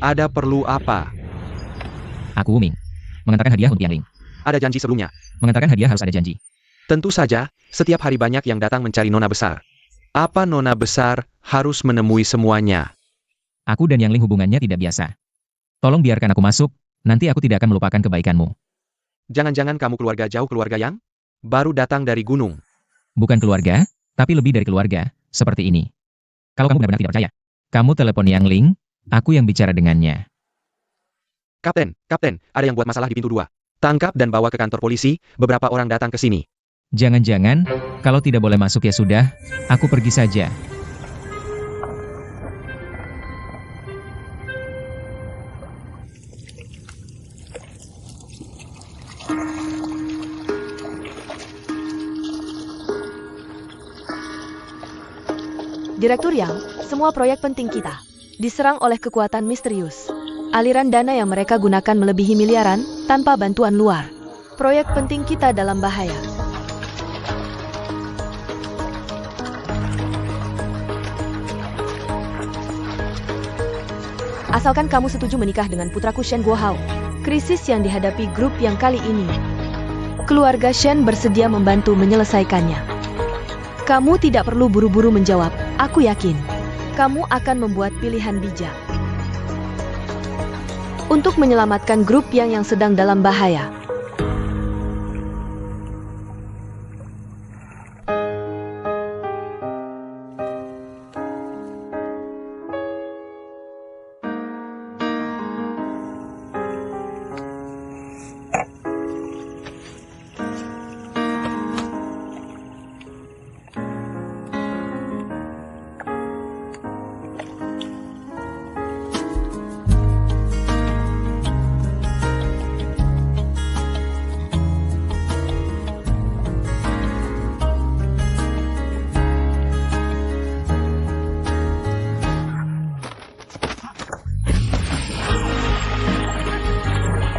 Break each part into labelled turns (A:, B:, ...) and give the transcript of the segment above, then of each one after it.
A: Ada perlu apa?
B: Aku Wuming. Mengantarkan hadiah untuk Yang Ling.
A: Ada janji sebelumnya?
B: Mengantarkan hadiah harus ada janji.
A: Tentu saja, setiap hari banyak yang datang mencari nona besar. Apa nona besar harus menemui semuanya?
B: Aku dan Yang Ling hubungannya tidak biasa. Tolong biarkan aku masuk, nanti aku tidak akan melupakan kebaikanmu.
A: Jangan-jangan kamu keluarga jauh, keluarga yang baru datang dari gunung.
B: Bukan keluarga, tapi lebih dari keluarga, seperti ini. Kalau kamu benar-benar tidak percaya, kamu telepon Yang Ling, aku yang bicara dengannya.
A: Kapten, ada yang buat masalah di pintu 2. Tangkap dan bawa ke kantor polisi, beberapa orang datang ke sini.
B: Jangan-jangan, kalau tidak boleh masuk ya sudah, aku pergi saja.
C: Direktur Yang, semua proyek penting kita diserang oleh kekuatan misterius. Aliran dana yang mereka gunakan melebihi miliaran tanpa bantuan luar. Proyek penting kita dalam bahaya. Asalkan kamu setuju menikah dengan putraku Shen Guohao. Krisis yang dihadapi grup yang kali ini, keluarga Shen bersedia membantu menyelesaikannya. Kamu tidak perlu buru-buru menjawab, aku yakin kamu akan membuat pilihan bijak untuk menyelamatkan grup yang sedang dalam bahaya.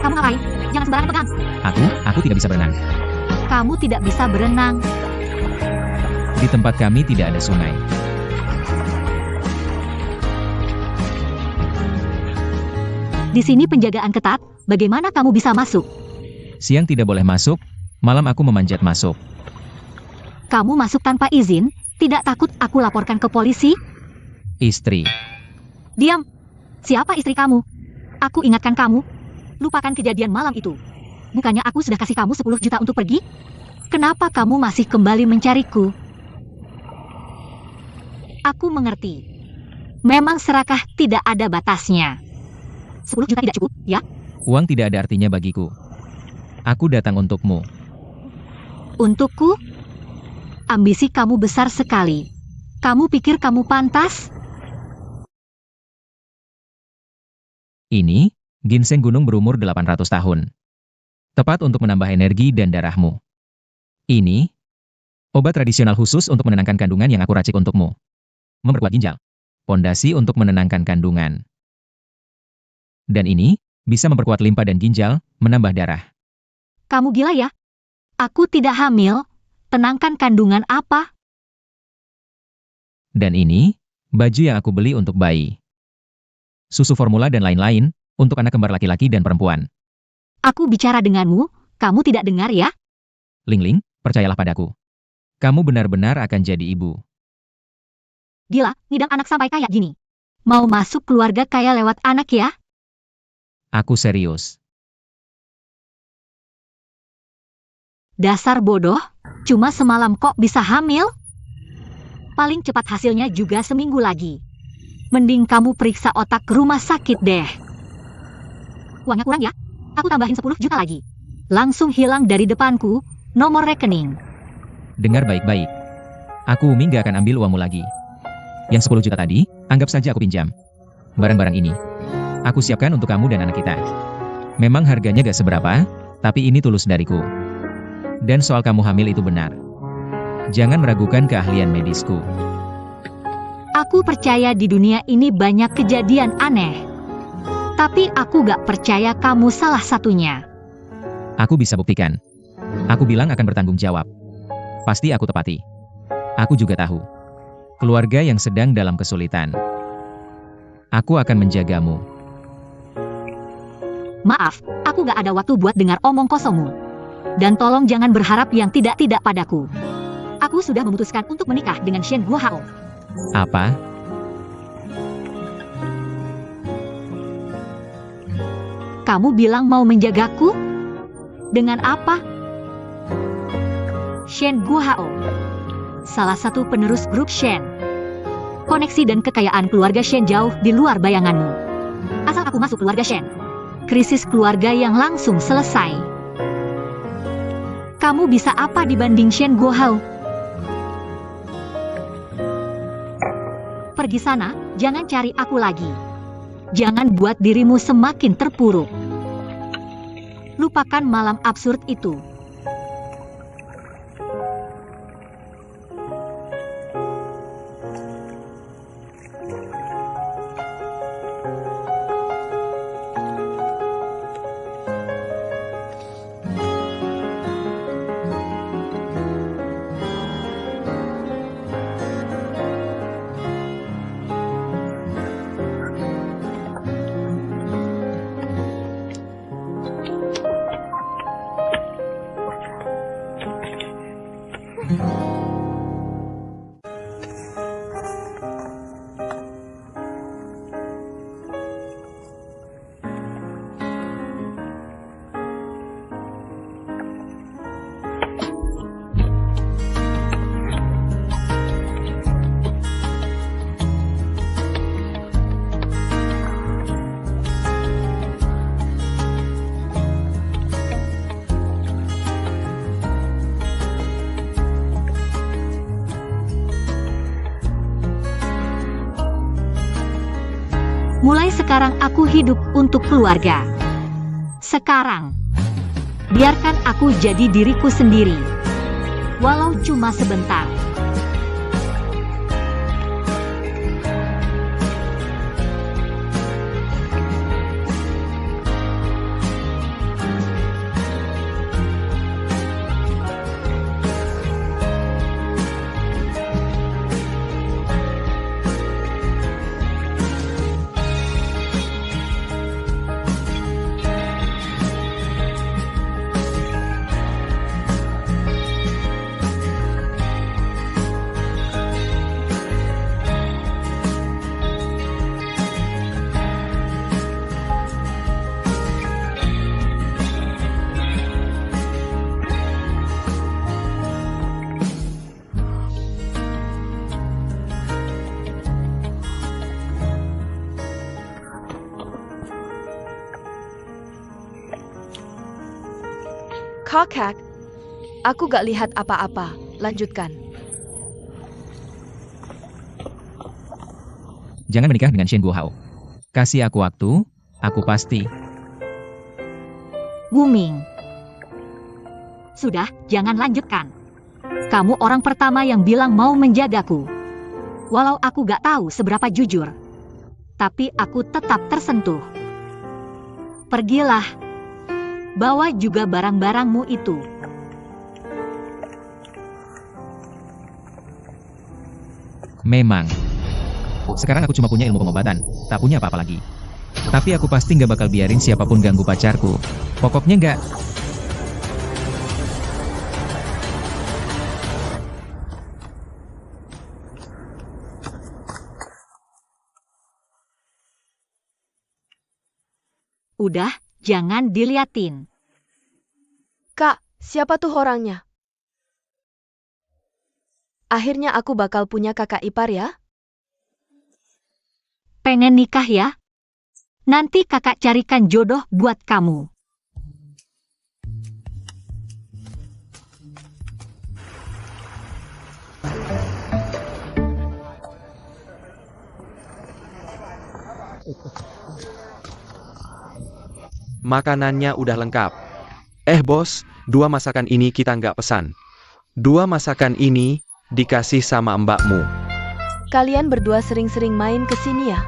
D: Kamu ngapain? Jangan sembarangan pegang.
B: Aku tidak bisa berenang.
D: Kamu tidak bisa berenang.
B: Di tempat kami tidak ada sungai.
D: Di sini penjagaan ketat, bagaimana kamu bisa masuk?
B: Siang tidak boleh masuk, malam aku memanjat masuk.
D: Kamu masuk tanpa izin, tidak takut aku laporkan ke polisi?
B: Istri.
D: Diam. Siapa istri kamu? Aku ingatkan kamu. Lupakan kejadian malam itu. Bukannya aku sudah kasih kamu 10 juta untuk pergi? Kenapa kamu masih kembali mencariku? Aku mengerti. Memang serakah tidak ada batasnya. 10 juta tidak cukup, ya?
B: Uang tidak ada artinya bagiku. Aku datang untukmu.
D: Untukku? Ambisi kamu besar sekali. Kamu pikir kamu pantas?
B: Ini, ginseng gunung berumur 800 tahun. Tepat untuk menambah energi dan darahmu. Ini, obat tradisional khusus untuk menenangkan kandungan yang aku racik untukmu. Memperkuat ginjal. Pondasi untuk menenangkan kandungan. Dan ini, bisa memperkuat limpa dan ginjal, menambah darah.
D: Kamu gila ya? Aku tidak hamil. Tenangkan kandungan apa?
B: Dan ini, baju yang aku beli untuk bayi. Susu formula dan lain-lain, untuk anak kembar laki-laki dan perempuan.
D: Aku bicara denganmu, kamu tidak dengar ya?
B: Ling, percayalah padaku. Kamu benar-benar akan jadi ibu.
D: Gila, ngidam anak sampai kayak gini. Mau masuk keluarga kaya lewat anak ya?
B: Aku serius.
D: Dasar bodoh, cuma semalam kok bisa hamil? Paling cepat hasilnya juga seminggu lagi. Mending kamu periksa otak ke rumah sakit deh. Uangnya kurang ya? Aku tambahin 10 juta lagi. Langsung hilang dari depanku, nomor rekening.
B: Dengar baik-baik. Aku Umi gak akan ambil uangmu lagi. Yang 10 juta tadi, anggap saja aku pinjam. Barang-barang ini, aku siapkan untuk kamu dan anak kita. Memang harganya gak seberapa, tapi ini tulus dariku. Dan soal kamu hamil itu benar. Jangan meragukan keahlian medisku.
D: Aku percaya di dunia ini banyak kejadian aneh. Tapi aku gak percaya kamu salah satunya.
B: Aku bisa buktikan. Aku bilang akan bertanggung jawab. Pasti aku tepati. Aku juga tahu. Keluarga yang sedang dalam kesulitan. Aku akan menjagamu.
D: Maaf, aku gak ada waktu buat dengar omong kosongmu. Dan tolong jangan berharap yang tidak-tidak padaku. Aku sudah memutuskan untuk menikah dengan Shen Guohao.
B: Apa?
D: Kamu bilang mau menjagaku? Dengan apa? Shen Guohao, salah satu penerus grup Shen. Koneksi dan kekayaan keluarga Shen jauh di luar bayanganmu. Asal aku masuk keluarga Shen, krisis keluarga yang langsung selesai. Kamu bisa apa dibanding Shen Guohao? Pergi sana, jangan cari aku lagi. Jangan buat dirimu semakin terpuruk. Lupakan malam absurd itu. Mulai sekarang aku hidup untuk keluarga. Sekarang, biarkan aku jadi diriku sendiri. Walau cuma sebentar.
C: Kakak, aku gak lihat apa-apa. Lanjutkan.
B: Jangan menikah dengan Shen Guohao. Kasih aku waktu, aku pasti.
D: Wuming. Sudah, jangan lanjutkan. Kamu orang pertama yang bilang mau menjagaku. Walau aku gak tahu seberapa jujur. Tapi aku tetap tersentuh. Pergilah. Bawa juga barang-barangmu itu.
B: Memang. Sekarang aku cuma punya ilmu pengobatan, tak punya apa-apa lagi. Tapi aku pasti nggak bakal biarin siapapun ganggu pacarku. Pokoknya nggak.
D: Udah, jangan diliatin.
C: Kak, siapa tuh orangnya? Akhirnya aku bakal punya kakak ipar ya?
D: Pengen nikah ya? Nanti kakak carikan jodoh buat kamu.
A: Makanannya udah lengkap. Bos, 2 masakan ini kita nggak pesan. 2 masakan ini dikasih sama mbakmu.
C: Kalian berdua sering-sering main ke sini ya?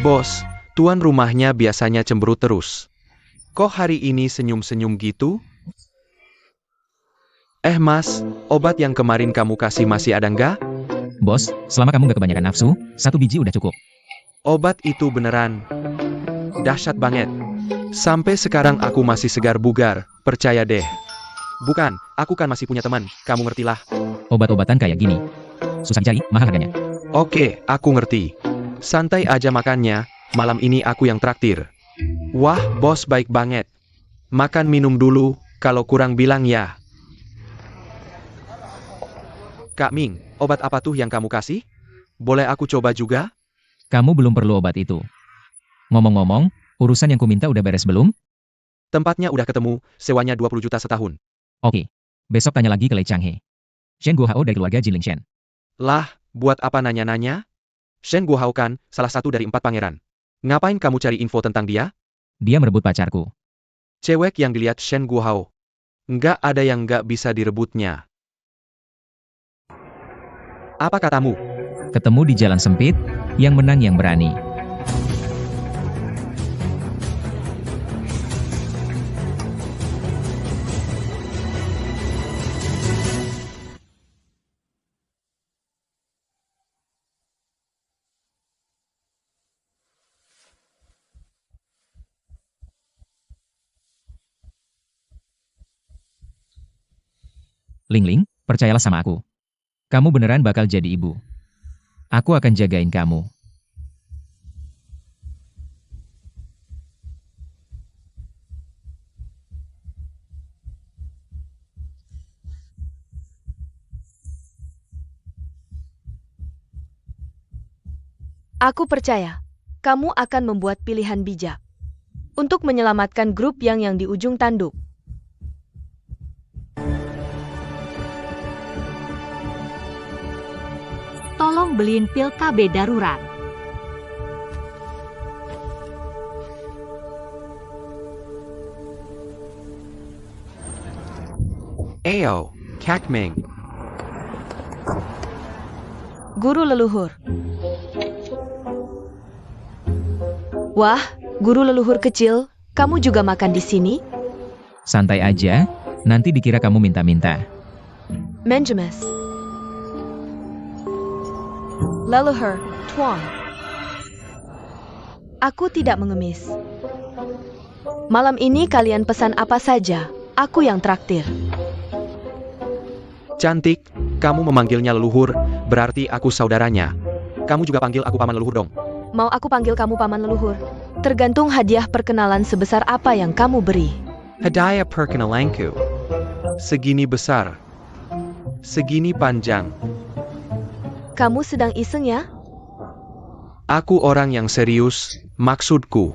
A: Bos, tuan rumahnya biasanya cemberut terus. Kok hari ini senyum-senyum gitu? Mas, obat yang kemarin kamu kasih masih ada nggak?
B: Bos, selama kamu nggak kebanyakan nafsu, 1 biji udah cukup.
A: Obat itu beneran dahsyat banget. Sampai sekarang aku masih segar bugar, percaya deh. Bukan, aku kan masih punya teman, kamu ngertilah.
B: Obat-obatan kayak gini. Susah dicari, mahal harganya.
A: Oke, aku ngerti. Santai aja makannya, malam ini aku yang traktir. Wah, bos baik banget. Makan minum dulu, kalau kurang bilang ya. Kak Ming, obat apa tuh yang kamu kasih? Boleh aku coba juga?
B: Kamu belum perlu obat itu. Ngomong-ngomong, urusan yang kuminta udah beres belum?
A: Tempatnya udah ketemu, sewanya 20 juta setahun.
B: Oke. Besok tanya lagi ke Lei Changhe. Shen Guohao dari keluarga Jinling Shen.
A: Lah, buat apa nanya-nanya? Shen Guohao kan, salah satu dari 4 pangeran. Ngapain kamu cari info tentang dia?
B: Dia merebut pacarku.
A: Cewek yang dilihat Shen Guohao. Nggak ada yang nggak bisa direbutnya. Apa katamu?
B: Ketemu di jalan sempit, yang menang yang berani. Ling Ling, percayalah sama aku. Kamu beneran bakal jadi ibu. Aku akan jagain kamu.
C: Aku percaya, kamu akan membuat pilihan bijak untuk menyelamatkan grup yang di ujung tanduk.
D: Tolong beliin pil KB darurat.
A: Ayo, Kak Ming.
C: Guru leluhur. Wah, guru leluhur kecil, kamu juga makan di sini?
B: Santai aja, nanti dikira kamu minta-minta.
C: Menjemes. Leluhur, Tuan. Aku tidak mengemis. Malam ini kalian pesan apa saja, aku yang traktir.
A: Cantik, kamu memanggilnya leluhur, berarti aku saudaranya. Kamu juga panggil aku paman leluhur dong.
C: Mau aku panggil kamu paman leluhur? Tergantung hadiah perkenalan sebesar apa yang kamu beri.
A: Hadiah perkenalanku. Segini besar. Segini panjang.
C: Kamu sedang iseng ya?
A: Aku orang yang serius, maksudku.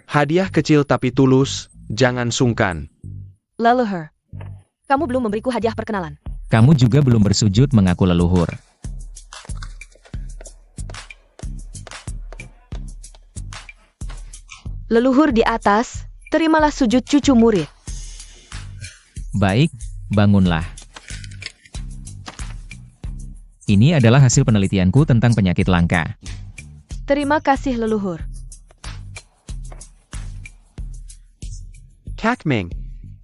A: Hadiah kecil tapi tulus, jangan sungkan.
C: Leluhur. Kamu belum memberiku hadiah perkenalan.
B: Kamu juga belum bersujud mengaku leluhur.
C: Leluhur di atas, terimalah sujud cucu murid.
B: Baik, bangunlah. Ini adalah hasil penelitianku tentang penyakit langka.
C: Terima kasih leluhur.
A: Kak Ming,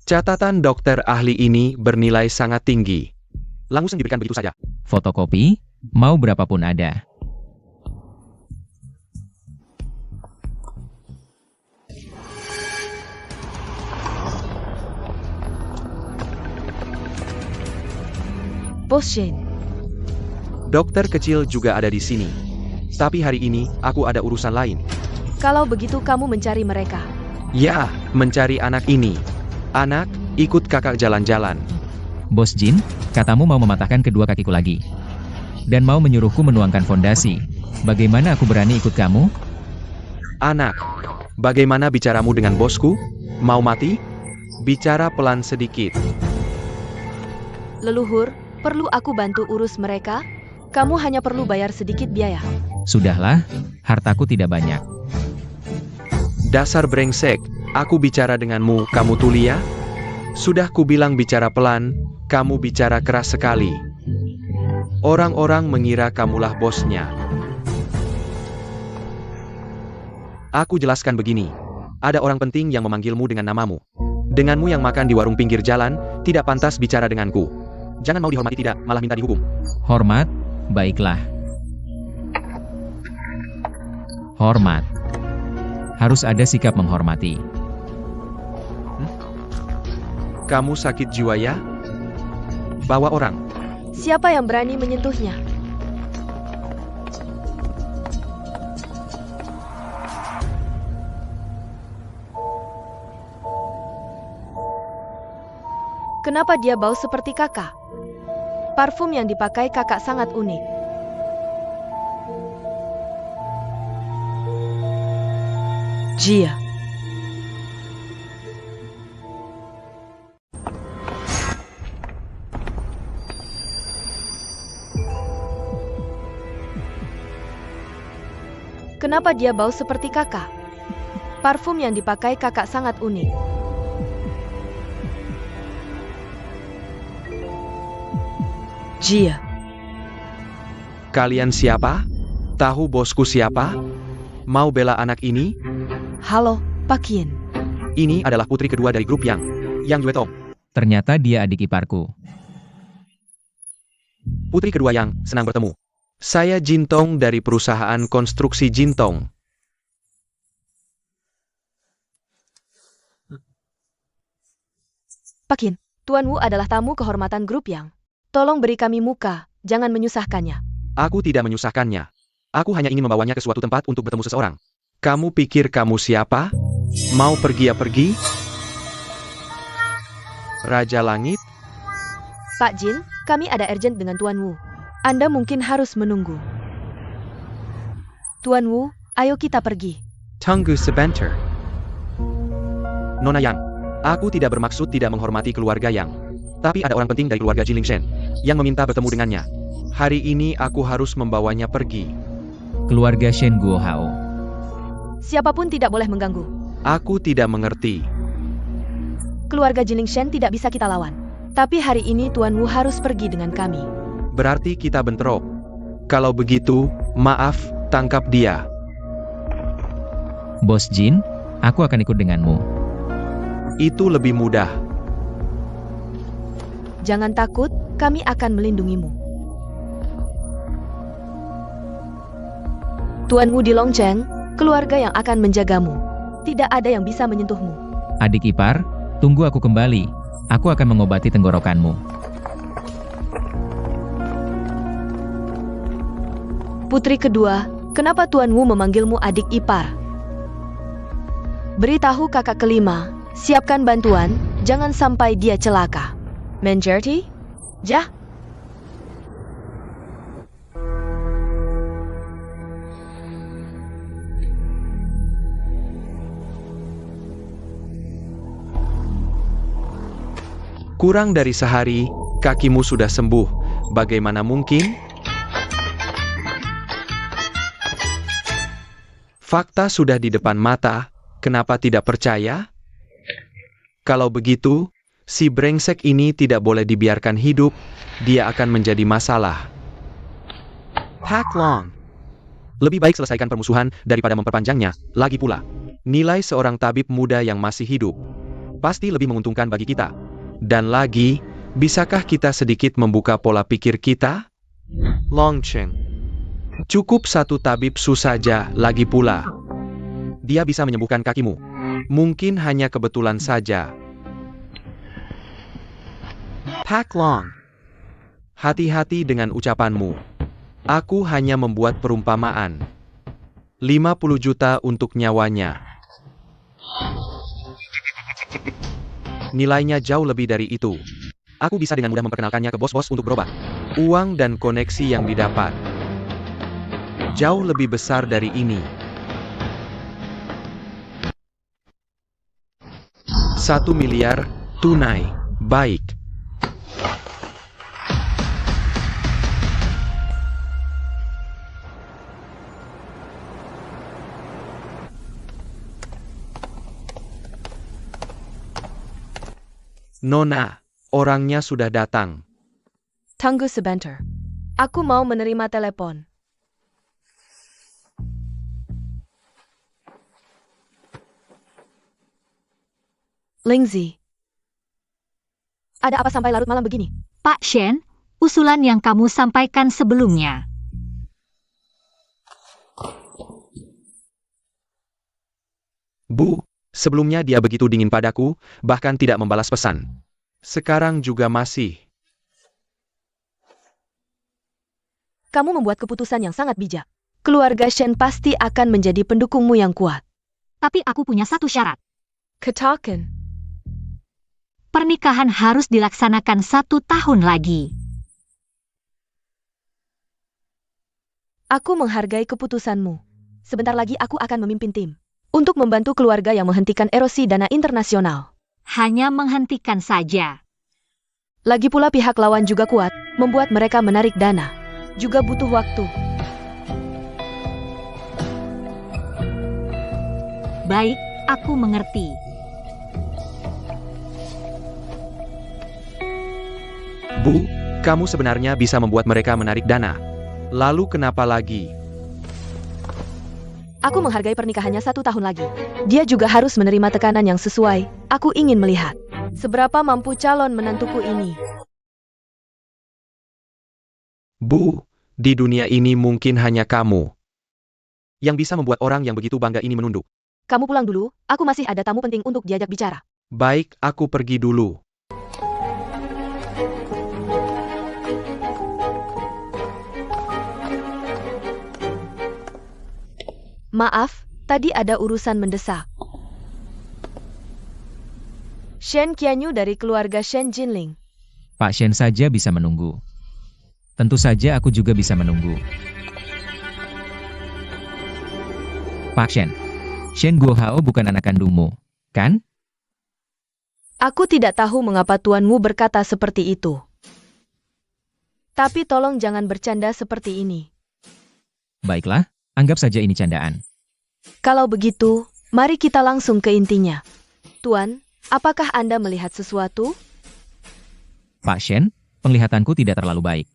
A: catatan dokter ahli ini bernilai sangat tinggi. Langsung diberikan begitu saja.
B: Fotokopi, mau berapapun ada.
C: Bos Shen.
A: Dokter kecil juga ada di sini. Tapi hari ini, aku ada urusan lain.
C: Kalau begitu kamu mencari mereka.
A: Ya, mencari anak ini. Anak, ikut kakak jalan-jalan.
B: Bos Jin, katamu mau mematahkan kedua kakiku lagi. Dan mau menyuruhku menuangkan fondasi. Bagaimana aku berani ikut kamu?
A: Anak, bagaimana bicaramu dengan bosku? Mau mati? Bicara pelan sedikit.
C: Leluhur, perlu aku bantu urus mereka? Kamu hanya perlu bayar sedikit biaya.
B: Sudahlah, hartaku tidak banyak.
A: Dasar brengsek, aku bicara denganmu, kamu tuli ya? Sudah kubilang bicara pelan, kamu bicara keras sekali. Orang-orang mengira kamulah bosnya. Aku jelaskan begini. Ada orang penting yang memanggilmu dengan namamu. Denganmu yang makan di warung pinggir jalan, tidak pantas bicara denganku. Jangan mau dihormati tidak, malah minta dihukum.
B: Hormat, Baiklah. Hormat. Harus ada sikap menghormati.
A: Kamu sakit jiwa ya? Bawa orang.
C: Siapa yang berani menyentuhnya? Kenapa dia bau seperti kakak? Parfum yang dipakai kakak sangat unik. Jia. Kenapa dia bau seperti kakak? Parfum yang dipakai kakak sangat unik. Jia.
A: Kalian siapa? Tahu bosku siapa? Mau bela anak ini?
C: Halo, Pak Yin.
A: Ini adalah putri kedua dari grup Yang Duetong.
B: Ternyata dia adik iparku.
A: Putri kedua Yang, senang bertemu. Saya Jintong dari perusahaan konstruksi Jintong.
C: Pak Yin, Tuan Wu adalah tamu kehormatan grup Yang. Tolong beri kami muka, jangan menyusahkannya.
A: Aku tidak menyusahkannya. Aku hanya ingin membawanya ke suatu tempat untuk bertemu seseorang. Kamu pikir kamu siapa? Mau pergi ya pergi? Raja Langit?
C: Pak Jin, kami ada urgent dengan Tuan Wu. Anda mungkin harus menunggu. Tuan Wu, ayo kita pergi.
A: Tunggu sebentar. Nona Yang, aku tidak bermaksud tidak menghormati keluarga Yang. Tapi ada orang penting dari keluarga Jilingshen yang meminta bertemu dengannya. Hari ini aku harus membawanya pergi.
B: Keluarga Shen Guohao.
C: Siapapun tidak boleh mengganggu.
A: Aku tidak mengerti.
C: Keluarga Jilingshen tidak bisa kita lawan. Tapi hari ini Tuan Wu harus pergi dengan kami.
A: Berarti kita bentrok. Kalau begitu, maaf, tangkap dia.
B: Bos Jin, aku akan ikut denganmu.
A: Itu lebih mudah.
C: Jangan takut, kami akan melindungimu. Tuan Wu di Longcheng, keluarga yang akan menjagamu. Tidak ada yang bisa menyentuhmu.
B: Adik ipar, tunggu aku kembali. Aku akan mengobati tenggorokanmu.
C: Putri kedua, kenapa Tuan Wu memanggilmu adik ipar? Beritahu kakak kelima, siapkan bantuan, jangan sampai dia celaka. Menjerti? Jah?
A: Kurang dari sehari, kakimu sudah sembuh. Bagaimana mungkin? Fakta sudah di depan mata, kenapa tidak percaya? Kalau begitu, si brengsek ini tidak boleh dibiarkan hidup, dia akan menjadi masalah. Hack Long. Lebih baik selesaikan permusuhan daripada memperpanjangnya, lagi pula. Nilai seorang tabib muda yang masih hidup pasti lebih menguntungkan bagi kita. Dan lagi, bisakah kita sedikit membuka pola pikir kita? Longcheng. Cukup satu tabib su saja, lagi pula. Dia bisa menyembuhkan kakimu. Mungkin hanya kebetulan saja. Pak Long. Hati-hati dengan ucapanmu. Aku hanya membuat perumpamaan. 50 juta untuk nyawanya. Nilainya jauh lebih dari itu. Aku bisa dengan mudah memperkenalkannya ke bos-bos untuk berobat. Uang dan koneksi yang didapat jauh lebih besar dari ini. 1 miliar tunai. Baik. Nona, orangnya sudah datang.
C: Tunggu sebentar. Aku mau menerima telepon. Lingzi. Ada apa sampai larut malam begini?
D: Pak Shen, usulan yang kamu sampaikan sebelumnya.
A: Bu, sebelumnya dia begitu dingin padaku, bahkan tidak membalas pesan. Sekarang juga masih.
C: Kamu membuat keputusan yang sangat bijak. Keluarga Shen pasti akan menjadi pendukungmu yang kuat.
D: Tapi aku punya satu syarat.
C: Katakan.
D: Pernikahan harus dilaksanakan 1 tahun lagi.
C: Aku menghargai keputusanmu. Sebentar lagi aku akan memimpin tim untuk membantu keluarga yang menghentikan erosi dana internasional.
D: Hanya menghentikan saja.
C: Lagi pula pihak lawan juga kuat, membuat mereka menarik dana. Juga butuh waktu.
D: Baik, aku mengerti.
A: Bu, kamu sebenarnya bisa membuat mereka menarik dana. Lalu kenapa lagi?
C: Aku menghargai pernikahannya 1 tahun lagi. Dia juga harus menerima tekanan yang sesuai. Aku ingin melihat seberapa mampu calon menantuku ini.
A: Bu, di dunia ini mungkin hanya kamu yang bisa membuat orang yang begitu bangga ini menunduk.
C: Kamu pulang dulu, aku masih ada tamu penting untuk diajak bicara.
A: Baik, aku pergi dulu.
C: Maaf, tadi ada urusan mendesak. Shen Qianyu dari keluarga Shen Jinling.
B: Pak Shen saja bisa menunggu. Tentu saja aku juga bisa menunggu. Pak Shen, Shen Guohao bukan anak kandungmu, kan?
C: Aku tidak tahu mengapa tuanmu berkata seperti itu. Tapi tolong jangan bercanda seperti ini.
B: Baiklah, anggap saja ini candaan.
C: Kalau begitu, mari kita langsung ke intinya. Tuan, apakah Anda melihat sesuatu?
B: Pak Shen, penglihatanku tidak terlalu baik.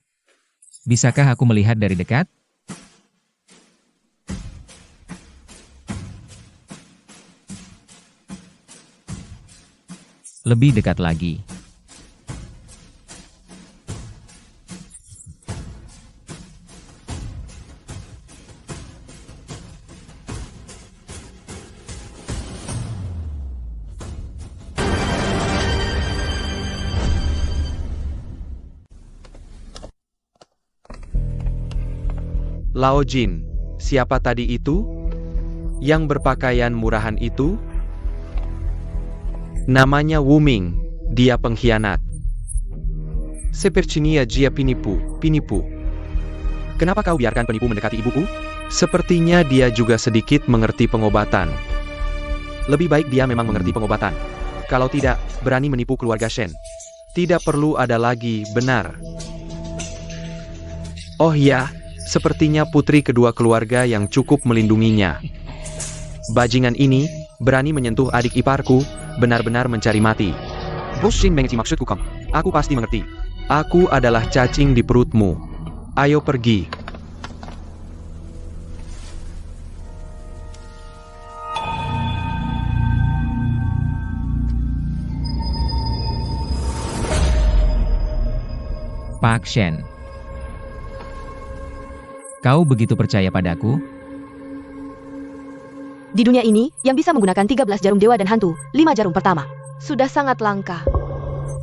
B: Bisakah aku melihat dari dekat? Lebih dekat lagi.
A: Lao Jin, siapa tadi itu? Yang berpakaian murahan itu? Namanya Wu Ming, dia pengkhianat. Sepertinya dia penipu. Kenapa kau biarkan penipu mendekati ibuku? Sepertinya dia juga sedikit mengerti pengobatan. Lebih baik dia memang mengerti pengobatan. Kalau tidak, berani menipu keluarga Shen. Tidak perlu ada lagi, benar. Oh ya, sepertinya putri kedua keluarga yang cukup melindunginya. Bajingan ini berani menyentuh adik iparku, benar-benar mencari mati. Bos Shin mengerti maksudku kamu. Aku pasti mengerti. Aku adalah cacing di perutmu. Ayo pergi.
B: Pak Shen, kau begitu percaya padaku?
C: Di dunia ini, yang bisa menggunakan 13 jarum dewa dan hantu, 5 jarum pertama, sudah sangat langka.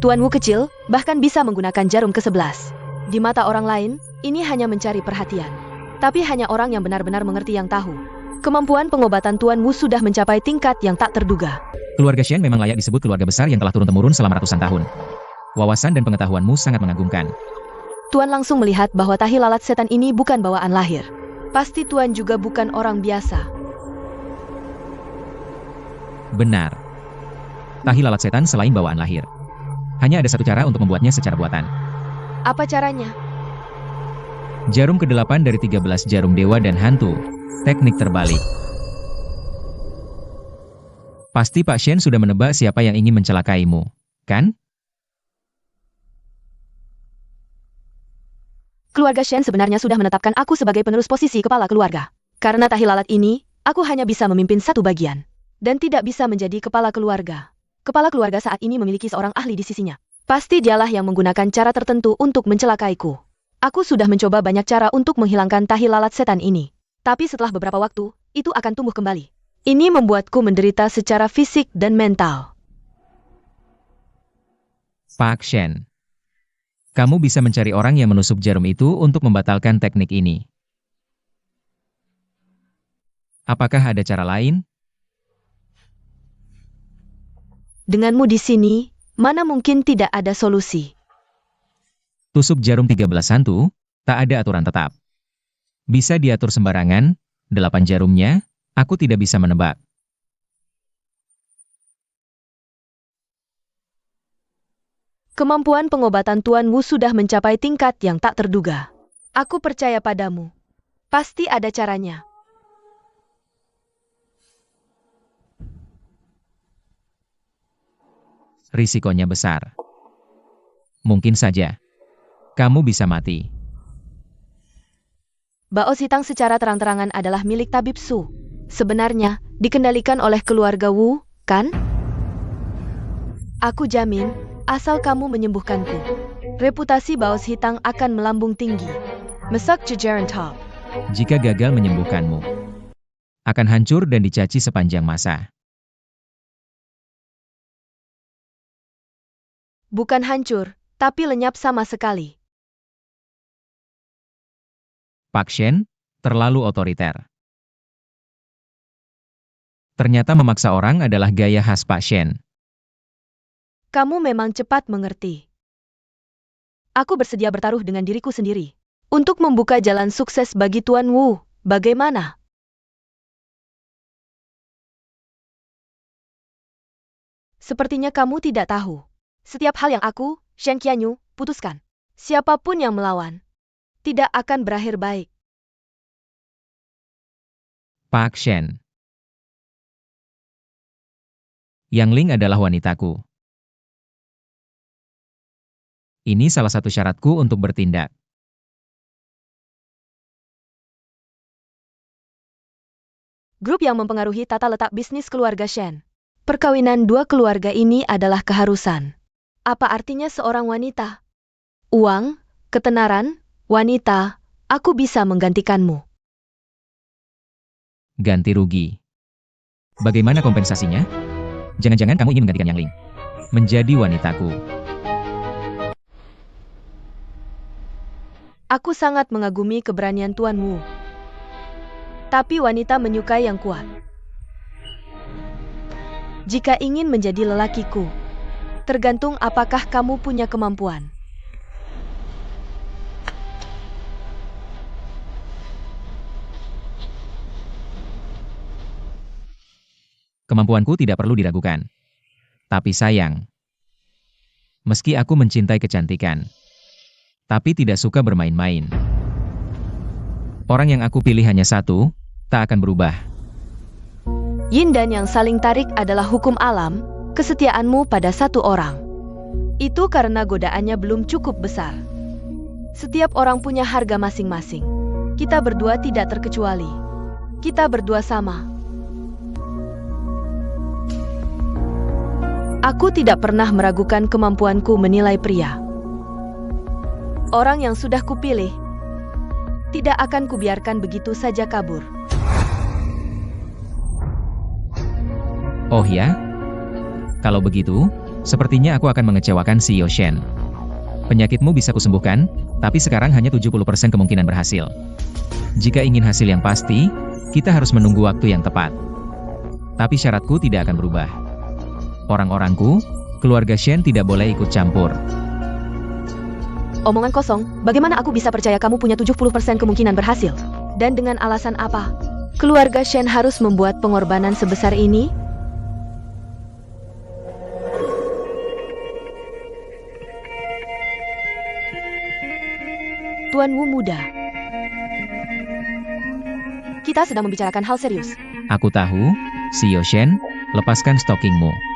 C: Tuanmu kecil, bahkan bisa menggunakan jarum ke-11. Di mata orang lain, ini hanya mencari perhatian. Tapi hanya orang yang benar-benar mengerti yang tahu. Kemampuan pengobatan tuanmu sudah mencapai tingkat yang tak terduga.
B: Keluarga Shen memang layak disebut keluarga besar yang telah turun-temurun selama ratusan tahun. Wawasan dan pengetahuanmu sangat mengagumkan.
C: Tuan langsung melihat bahwa tahi lalat setan ini bukan bawaan lahir. Pasti Tuan juga bukan orang biasa.
B: Benar. Tahi lalat setan selain bawaan lahir. Hanya ada satu cara untuk membuatnya secara buatan.
C: Apa caranya?
B: Jarum ke-8 dari 13 jarum dewa dan hantu. Teknik terbalik. Pasti Pak Shen sudah menebak siapa yang ingin mencelakaimu, kan?
C: Keluarga Shen sebenarnya sudah menetapkan aku sebagai penerus posisi kepala keluarga. Karena tahi lalat ini, aku hanya bisa memimpin satu bagian. Dan tidak bisa menjadi kepala keluarga. Kepala keluarga saat ini memiliki seorang ahli di sisinya. Pasti dialah yang menggunakan cara tertentu untuk mencelakaiku. Aku sudah mencoba banyak cara untuk menghilangkan tahi lalat setan ini. Tapi setelah beberapa waktu, itu akan tumbuh kembali. Ini membuatku menderita secara fisik dan mental.
B: Pak Shen. Kamu bisa mencari orang yang menusuk jarum itu untuk membatalkan teknik ini. Apakah ada cara lain?
C: Denganmu di sini, mana mungkin tidak ada solusi.
B: Tusuk jarum 13 hantu, tak ada aturan tetap. Bisa diatur sembarangan, 8 jarumnya, aku tidak bisa menebak.
C: Kemampuan pengobatan Tuan Wu sudah mencapai tingkat yang tak terduga. Aku percaya padamu. Pasti ada caranya.
B: Risikonya besar. Mungkin saja. Kamu bisa mati.
C: Baos Hitang secara terang-terangan adalah milik Tabib Su. Sebenarnya, dikendalikan oleh keluarga Wu, kan? Aku jamin, asal kamu menyembuhkanku, reputasi Baos Hitang akan melambung tinggi. Mesak jajaran top.
B: Jika gagal menyembuhkanmu, akan hancur dan dicaci sepanjang masa.
C: Bukan hancur, tapi lenyap sama sekali.
B: Pak Shen, terlalu otoriter. Ternyata memaksa orang adalah gaya khas Pak Shen.
C: Kamu memang cepat mengerti. Aku bersedia bertaruh dengan diriku sendiri. Untuk membuka jalan sukses bagi Tuan Wu, bagaimana? Sepertinya kamu tidak tahu. Setiap hal yang aku, Shen Qianyu, putuskan. Siapapun yang melawan, tidak akan berakhir baik.
B: Pak Shen. Yang Ling adalah wanitaku. Ini salah satu syaratku untuk bertindak.
C: Grup yang mempengaruhi tata letak bisnis keluarga Shen. Perkawinan dua keluarga ini adalah keharusan. Apa artinya seorang wanita? Uang, ketenaran, wanita, aku bisa menggantikanmu.
B: Ganti rugi. Bagaimana kompensasinya? Jangan-jangan kamu ingin menggantikan Yang Ling menjadi wanitaku.
C: Aku sangat mengagumi keberanian Tuan Wu. Tapi wanita menyukai yang kuat. Jika ingin menjadi lelakiku, tergantung apakah kamu punya kemampuan.
B: Kemampuanku tidak perlu diragukan. Tapi sayang, meski aku mencintai kecantikan, tapi tidak suka bermain-main. Orang yang aku pilih hanya satu, tak akan berubah.
C: Yin dan yang saling tarik adalah hukum alam, kesetiaanmu pada satu orang. Itu karena godaannya belum cukup besar. Setiap orang punya harga masing-masing. Kita berdua tidak terkecuali. Kita berdua sama. Aku tidak pernah meragukan kemampuanku menilai pria. Orang yang sudah kupilih, tidak akan kubiarkan begitu saja kabur.
B: Oh ya? Kalau begitu, sepertinya aku akan mengecewakan si Shen. Penyakitmu bisa kusembuhkan, tapi sekarang hanya 70% kemungkinan berhasil. Jika ingin hasil yang pasti, kita harus menunggu waktu yang tepat. Tapi syaratku tidak akan berubah. Orang-orangku, keluarga Shen tidak boleh ikut campur.
C: Omongan kosong, bagaimana aku bisa percaya kamu punya 70% kemungkinan berhasil? Dan dengan alasan apa? Keluarga Shen harus membuat pengorbanan sebesar ini? Tuan Wu muda. Kita sedang membicarakan hal serius.
B: Aku tahu, si Shen, lepaskan stokingmu.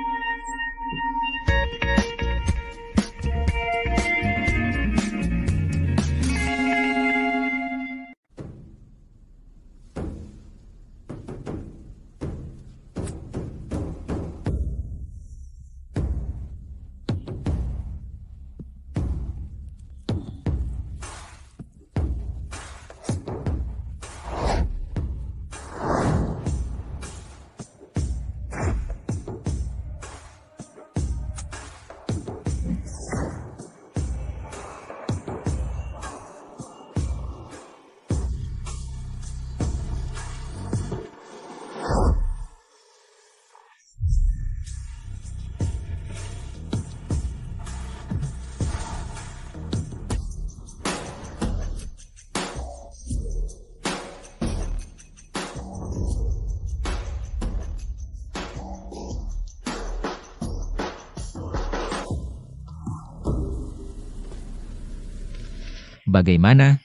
B: Bagaimana?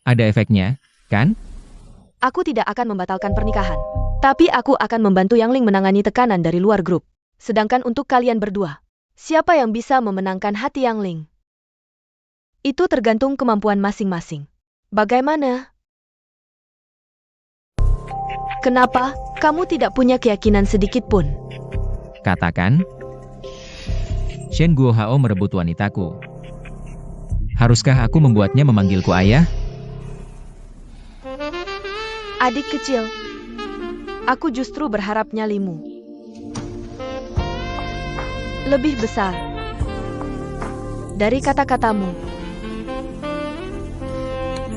B: Ada efeknya, kan?
C: Aku tidak akan membatalkan pernikahan. Tapi aku akan membantu Yang Ling menangani tekanan dari luar grup. Sedangkan untuk kalian berdua, siapa yang bisa memenangkan hati Yang Ling? Itu tergantung kemampuan masing-masing. Bagaimana? Kenapa kamu tidak punya keyakinan sedikit pun?
B: Katakan, Shen Guohao merebut wanitaku. Haruskah aku membuatnya memanggilku ayah?
C: Adik kecil, aku justru berharap nyalimu lebih besar dari kata-katamu.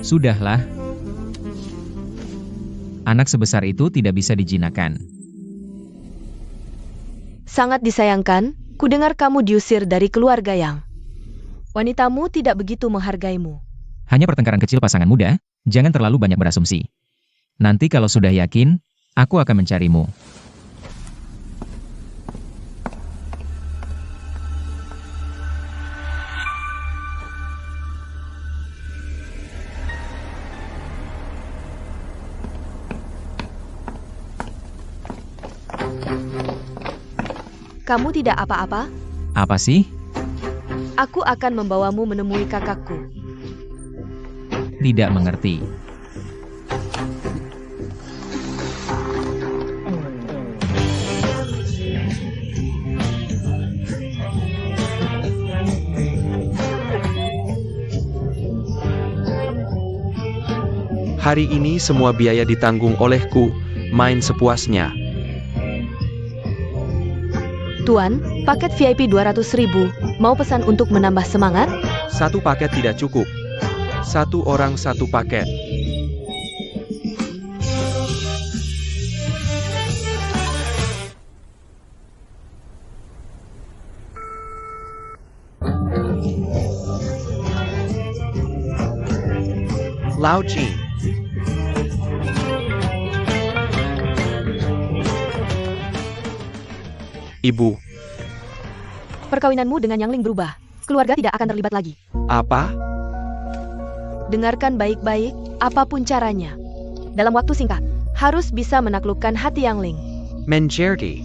B: Sudahlah. Anak sebesar itu tidak bisa dijinakan.
C: Sangat disayangkan, ku dengar kamu diusir dari keluarga Yang. Wanitamu tidak begitu menghargaimu.
B: Hanya pertengkaran kecil pasangan muda, jangan terlalu banyak berasumsi. Nanti kalau sudah yakin, aku akan mencarimu.
C: Kamu tidak apa-apa?
B: Apa sih?
C: Aku akan membawamu menemui kakakku.
B: Tidak mengerti.
A: Hari ini semua biaya ditanggung olehku, main sepuasnya.
C: Tuan, paket VIP 200.000, mau pesan untuk menambah semangat?
A: Satu paket tidak cukup. Satu orang satu paket. Lao Jin. Ibu,
C: Perkawinanmu dengan Yang Ling berubah. Keluarga tidak akan terlibat lagi.
A: apa?
C: Dengarkan baik-baik, apapun caranya. Dalam waktu singkat, harus bisa menaklukkan hati Yang Ling.
A: Menjadi.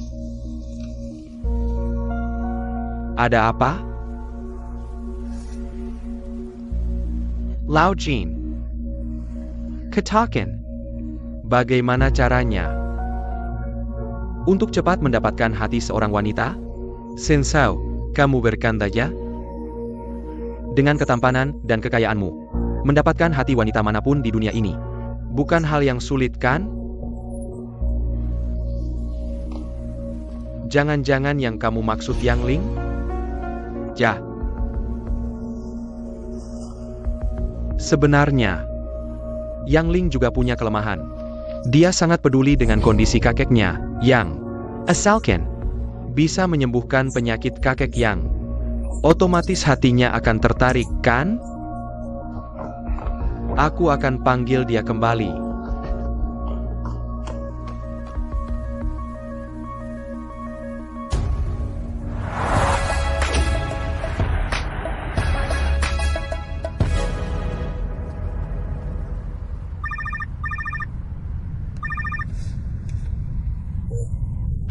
A: Ada apa? Lao Jin. Katakan. Bagaimana caranya? Untuk cepat mendapatkan hati seorang wanita? Sensao, kamu berkandaya? Dengan ketampanan dan kekayaanmu, mendapatkan hati wanita manapun di dunia ini, bukan hal yang sulit kan? Jangan-jangan yang kamu maksud Yang Ling? Ja. Sebenarnya, Yang Ling juga punya kelemahan. Dia sangat peduli dengan kondisi kakeknya, Yang. Asalkan bisa menyembuhkan penyakit kakek Yang, otomatis hatinya akan tertarik, kan? Aku akan panggil dia kembali.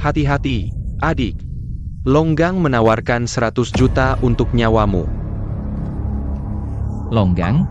A: Hati-hati, adik. Longgang menawarkan 100 juta untuk nyawamu.
B: Longgang?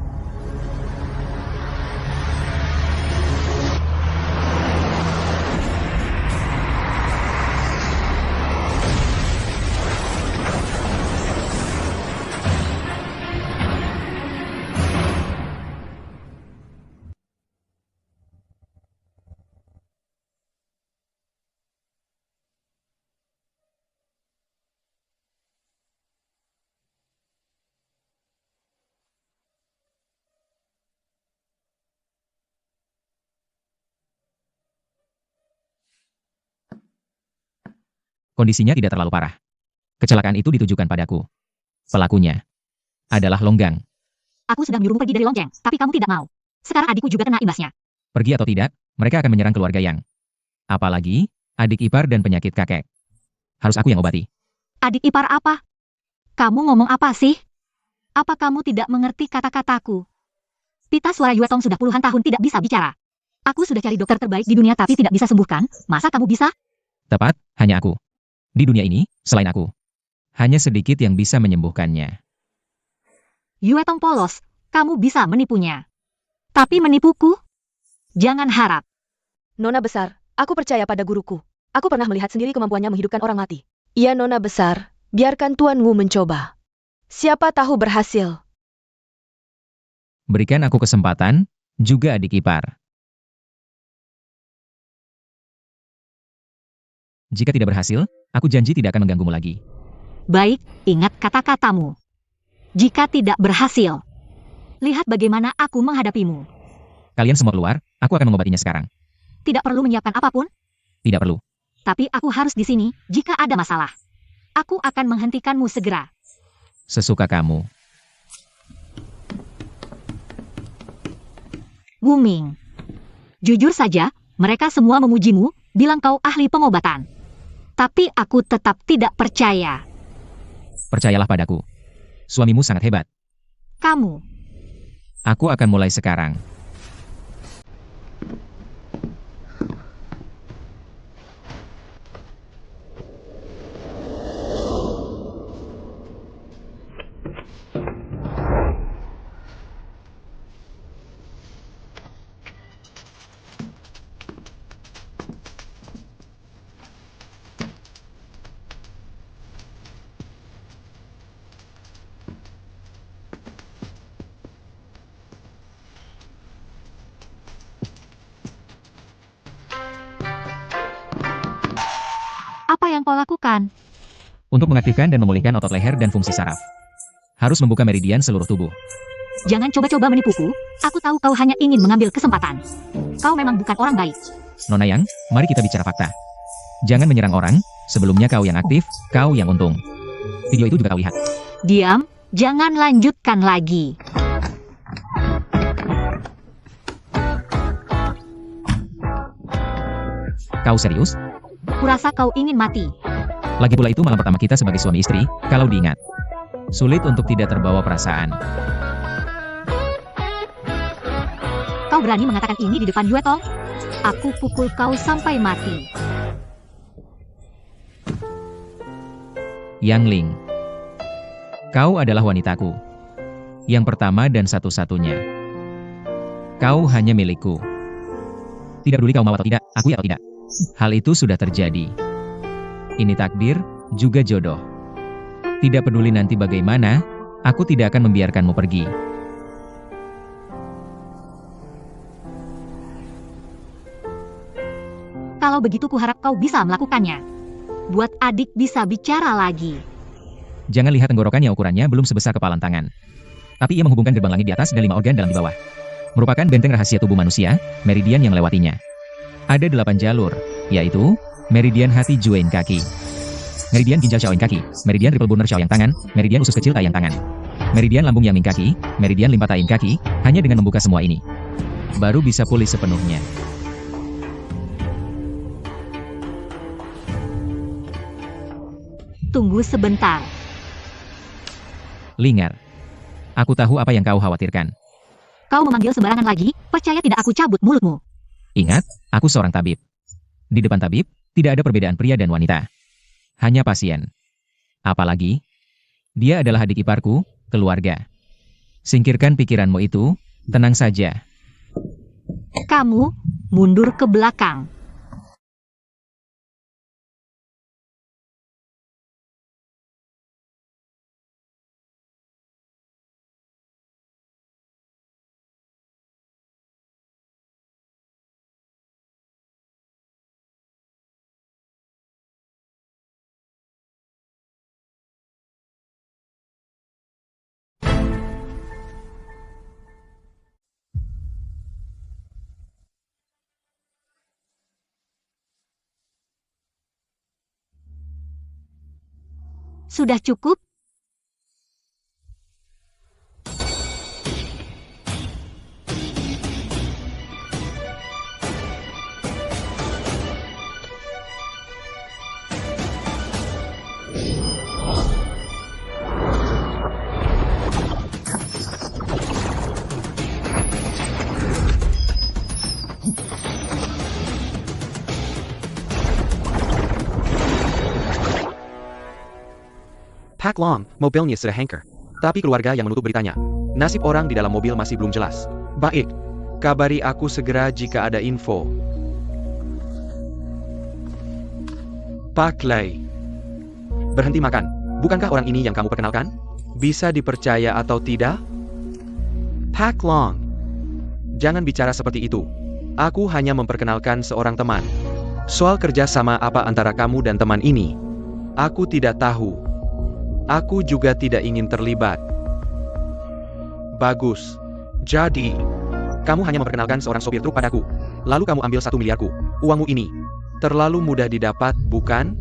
B: Kondisinya tidak terlalu parah. Kecelakaan itu ditujukan padaku. Pelakunya adalah Longgang.
D: Aku sudah menyuruhmu pergi dari Longjang, tapi kamu tidak mau. Sekarang adikku juga kena imbasnya.
B: Pergi atau tidak, mereka akan menyerang keluarga Yang. Apalagi, adik ipar dan penyakit kakek. Harus aku yang obati.
D: Adik ipar apa? Kamu ngomong apa sih? Apa kamu tidak mengerti kata-kataku? Pita suara Yue Tong sudah puluhan tahun tidak bisa bicara. Aku sudah cari dokter terbaik di dunia tapi tidak bisa sembuhkan. Masa kamu bisa?
B: Tepat, hanya aku. Di dunia ini, selain aku. Hanya sedikit yang bisa menyembuhkannya.
D: Yue Tong polos, kamu bisa menipunya. Tapi menipuku? Jangan harap.
C: Nona besar, aku percaya pada guruku. Aku pernah melihat sendiri kemampuannya menghidupkan orang mati. Iya Nona besar, biarkan Tuan Wu mencoba. Siapa tahu berhasil.
B: Berikan aku kesempatan, juga adik ipar. Jika tidak berhasil, aku janji tidak akan mengganggumu lagi.
D: Baik, ingat kata-katamu. Jika tidak berhasil, lihat bagaimana aku menghadapimu.
B: Kalian semua keluar, aku akan mengobatinya sekarang.
D: Tidak perlu menyiapkan apapun,
B: Tidak perlu.
D: tapi aku harus di sini jika ada masalah. Aku akan menghentikanmu segera.
B: Sesuka kamu.
D: Wu Ming. Jujur saja, mereka semua memujimu, bilang kau ahli pengobatan. Tapi aku tetap tidak percaya.
B: Percayalah padaku. Suamimu sangat hebat.
D: Kamu,
B: Aku akan mulai sekarang.
D: apa yang kau lakukan?
B: Untuk mengaktifkan dan memulihkan otot leher dan fungsi saraf. Harus membuka meridian seluruh tubuh.
D: Jangan coba-coba menipuku. Aku tahu kau hanya ingin mengambil kesempatan. Kau memang bukan orang baik.
B: Nona Yang, mari kita bicara fakta. Jangan menyerang orang, sebelumnya kau yang aktif, kau yang untung. Video itu juga kau lihat.
D: Diam, jangan lanjutkan lagi.
B: Kau serius?
D: Kurasa kau ingin mati.
B: Lagi pula itu malam pertama kita sebagai suami istri, kalau diingat. Sulit untuk tidak terbawa perasaan.
D: Kau berani mengatakan ini di depan Yue Tong? Aku pukul kau sampai mati.
B: Yang Ling. Kau adalah wanitaku. Yang pertama dan satu-satunya. Kau hanya milikku. Tidak peduli kau mau atau tidak, akui atau tidak. Hal itu sudah terjadi. Ini takdir, juga jodoh. Tidak peduli nanti bagaimana, aku tidak akan membiarkanmu pergi.
D: Kalau begitu kuharap kau bisa melakukannya. Buat adik bisa bicara lagi.
B: Jangan lihat tenggorokannya, ukurannya belum sebesar kepalan tangan. Tapi ia menghubungkan gerbang langit di atas dan 5 organ dalam di bawah. Merupakan benteng rahasia tubuh manusia, meridian yang melewatinya. Ada 8 jalur, yaitu meridian hati Juain kaki, meridian ginjal Xiaoying kaki, meridian ripple burner Xiaoyang tangan, meridian usus kecil Taiyang tangan, meridian lambung Yangming kaki, meridian limpa Taiying kaki. Hanya dengan membuka semua ini, baru bisa pulih sepenuhnya.
D: Tunggu sebentar.
B: Lingar. Aku tahu apa yang kau khawatirkan.
D: Kau memanggil sembarangan lagi, percaya tidak aku cabut mulutmu.
B: Ingat, aku seorang tabib. Di depan tabib, tidak ada perbedaan pria dan wanita. Hanya pasien. Apalagi, dia adalah adik iparku, keluarga. Singkirkan pikiranmu itu, tenang saja.
D: Kamu mundur ke belakang. Sudah cukup?
A: Pak Long, mobilnya sudah hanker. Tapi keluarga yang menutup beritanya. Nasib orang di dalam mobil masih belum jelas. Baik, kabari aku segera jika ada info. Pak Lei. Berhenti makan. Bukankah orang ini yang kamu perkenalkan? Bisa dipercaya atau tidak? Pak Long. Jangan bicara seperti itu. Aku hanya memperkenalkan seorang teman. Soal kerja sama apa antara kamu dan teman ini? Aku tidak tahu. Aku juga tidak ingin terlibat. Bagus. Jadi, kamu hanya memperkenalkan seorang sopir truk padaku. Lalu kamu ambil 1 miliarku. Uangmu ini. Terlalu mudah didapat, bukan?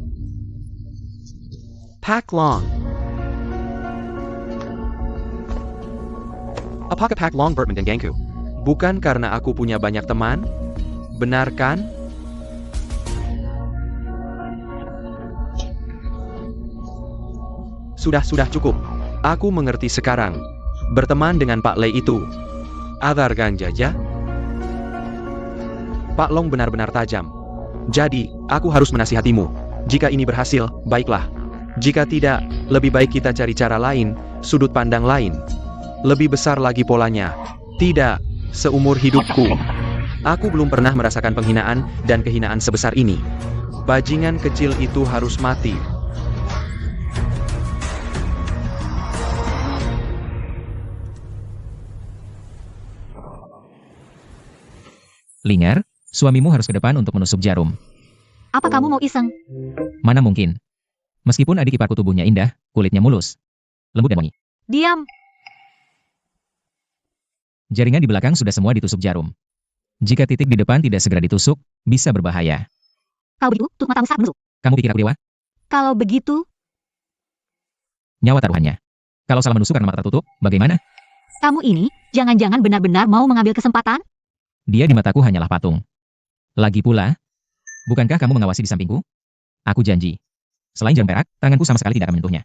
A: Pak Long. Apakah Pak Long Bertman dan gengku? Bukan karena aku punya banyak teman? Benar kan? Sudah cukup. Aku mengerti sekarang. Berteman dengan Pak Lei itu. Adar ganjaja? Pak Long benar-benar tajam. Jadi, aku harus menasihatimu. Jika ini berhasil, baiklah. Jika tidak, lebih baik kita cari cara lain, sudut pandang lain. Lebih besar lagi polanya. Tidak, seumur hidupku. Aku belum pernah merasakan penghinaan dan kehinaan sebesar ini. Bajingan kecil itu harus mati.
B: Lingar, suamimu harus ke depan untuk menusuk jarum.
D: Apa kamu mau iseng?
B: Mana mungkin? Meskipun adik iparku tubuhnya indah, kulitnya mulus, lembut dan wangi.
D: Diam.
B: Jaringan di belakang sudah semua ditusuk jarum. Jika titik di depan tidak segera ditusuk, bisa berbahaya.
D: Kalau begitu, tutup matamu saat menusuk.
B: Kamu pikir aku dewa?
D: Kalau begitu,
B: Nyawa taruhannya. Kalau salah menusuk karena mata tertutup, bagaimana?
D: kamu ini, jangan-jangan benar-benar mau mengambil kesempatan?
B: Dia di mataku hanyalah patung. Lagi pula, bukankah kamu mengawasi di sampingku? Aku janji. Selain jarum perak, tanganku sama sekali tidak akan menyentuhnya.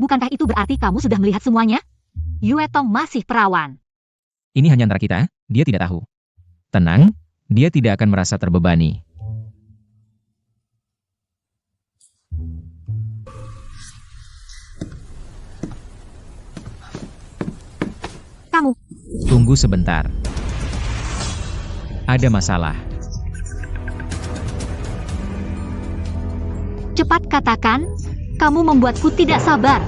D: Bukankah itu berarti kamu sudah melihat semuanya? Yue Tong masih perawan.
B: Ini hanya antara kita, dia tidak tahu. Tenang, dia tidak akan merasa terbebani.
D: Kamu,
B: Tunggu sebentar. Ada masalah.
D: cepat katakan, kamu membuatku tidak sabar.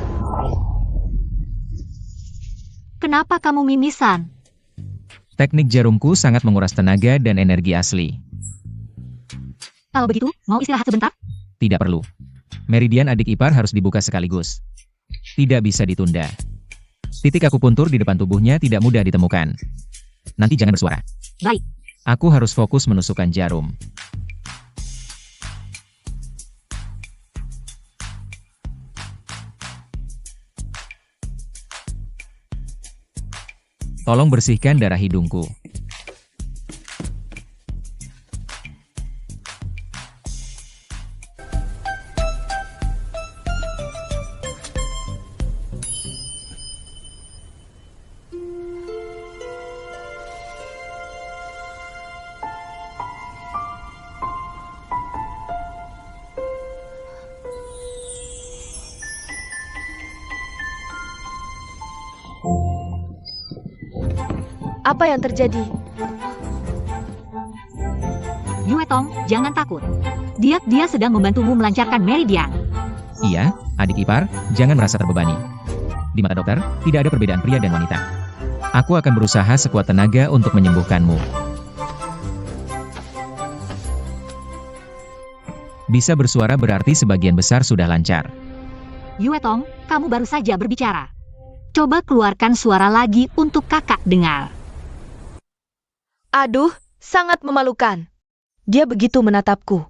D: Kenapa kamu mimisan?
B: Teknik jarumku sangat menguras tenaga dan energi asli.
D: Kalau begitu, mau istirahat sebentar?
B: Tidak perlu. Meridian adik ipar harus dibuka sekaligus. Tidak bisa ditunda. Titik akupuntur di depan tubuhnya tidak mudah ditemukan. Nanti jangan bersuara.
D: Baik.
B: Aku harus fokus menusukkan jarum. Tolong bersihkan darah hidungku.
C: Apa yang terjadi?
D: Yue Tong, jangan takut. Dia sedang membantumu melancarkan meridian.
B: Iya, adik ipar, jangan merasa terbebani. Di mata dokter, tidak ada perbedaan pria dan wanita. Aku akan berusaha sekuat tenaga untuk menyembuhkanmu. Bisa bersuara berarti sebagian besar sudah lancar.
D: Yue Tong, kamu baru saja berbicara. Coba keluarkan suara lagi untuk kakak dengar.
C: Aduh, sangat memalukan. Dia begitu menatapku.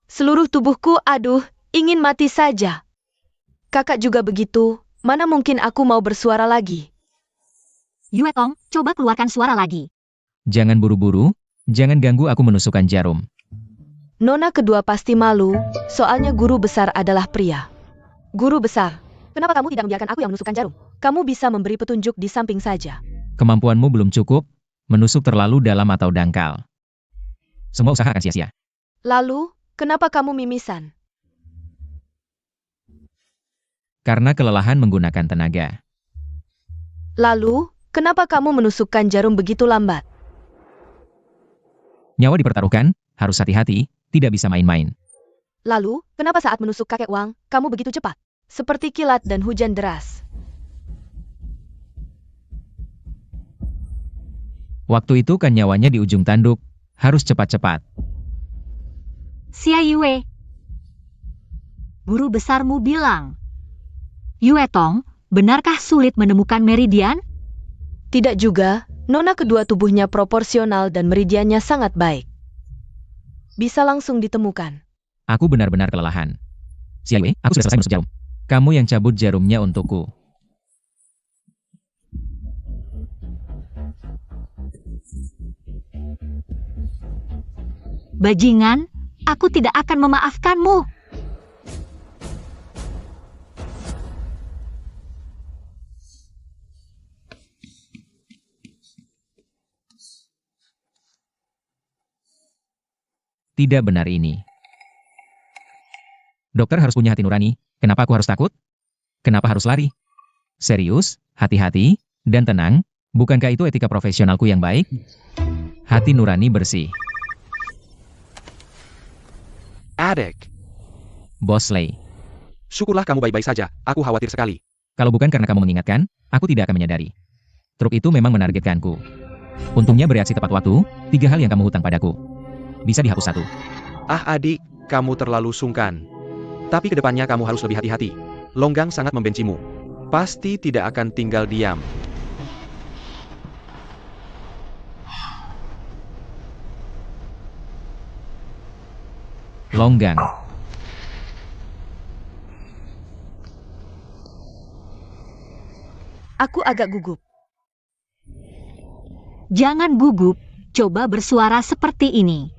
C: Seluruh tubuhku, aduh, ingin mati saja. Kakak juga begitu, mana mungkin aku mau bersuara lagi.
D: Yue Tong, coba keluarkan suara lagi.
B: Jangan buru-buru, jangan ganggu aku menusukkan jarum.
C: Nona kedua pasti malu, soalnya guru besar adalah pria. Guru besar, kenapa kamu tidak membiarkan aku yang menusukkan jarum? Kamu bisa memberi petunjuk di samping saja.
B: Kemampuanmu belum cukup, menusuk terlalu dalam atau dangkal. Semua usaha akan sia-sia.
C: Lalu, kenapa kamu mimisan?
B: karena kelelahan menggunakan tenaga.
C: Lalu, kenapa kamu menusukkan jarum begitu lambat?
B: Nyawa dipertaruhkan, harus hati-hati, tidak bisa main-main.
C: Lalu, kenapa saat menusuk kakek Wang, kamu begitu cepat? Seperti kilat dan hujan deras.
B: Waktu itu kan nyawanya di ujung tanduk, harus cepat-cepat.
D: Xia Yue. Guru besarmu bilang. Yue Tong, benarkah sulit menemukan meridian?
C: Tidak juga, nona kedua tubuhnya proporsional dan meridiannya sangat baik. Bisa langsung ditemukan.
B: Aku benar-benar kelelahan. Xia Yue, aku sudah selesai menusuk jarum. Kamu yang cabut jarumnya untukku.
D: Bajingan, aku tidak akan memaafkanmu.
B: Tidak benar ini. Dokter harus punya hati nurani, kenapa aku harus takut? Kenapa harus lari? Serius, hati-hati, dan tenang, bukankah itu etika profesionalku yang baik? Hati nurani bersih.
A: Adik,
B: Bosley,
A: syukurlah kamu baik-baik saja, aku khawatir sekali.
B: kalau bukan karena kamu mengingatkan, aku tidak akan menyadari. Truk itu memang menargetkanku. Untungnya bereaksi tepat waktu, 3 hal yang kamu hutang padaku. Bisa dihapus 1.
A: Ah adik, kamu terlalu sungkan. Tapi kedepannya kamu harus lebih hati-hati. Longgang sangat membencimu. Pasti tidak akan tinggal diam.
B: Longgang.
C: Aku agak gugup.
D: Jangan gugup, coba bersuara seperti ini.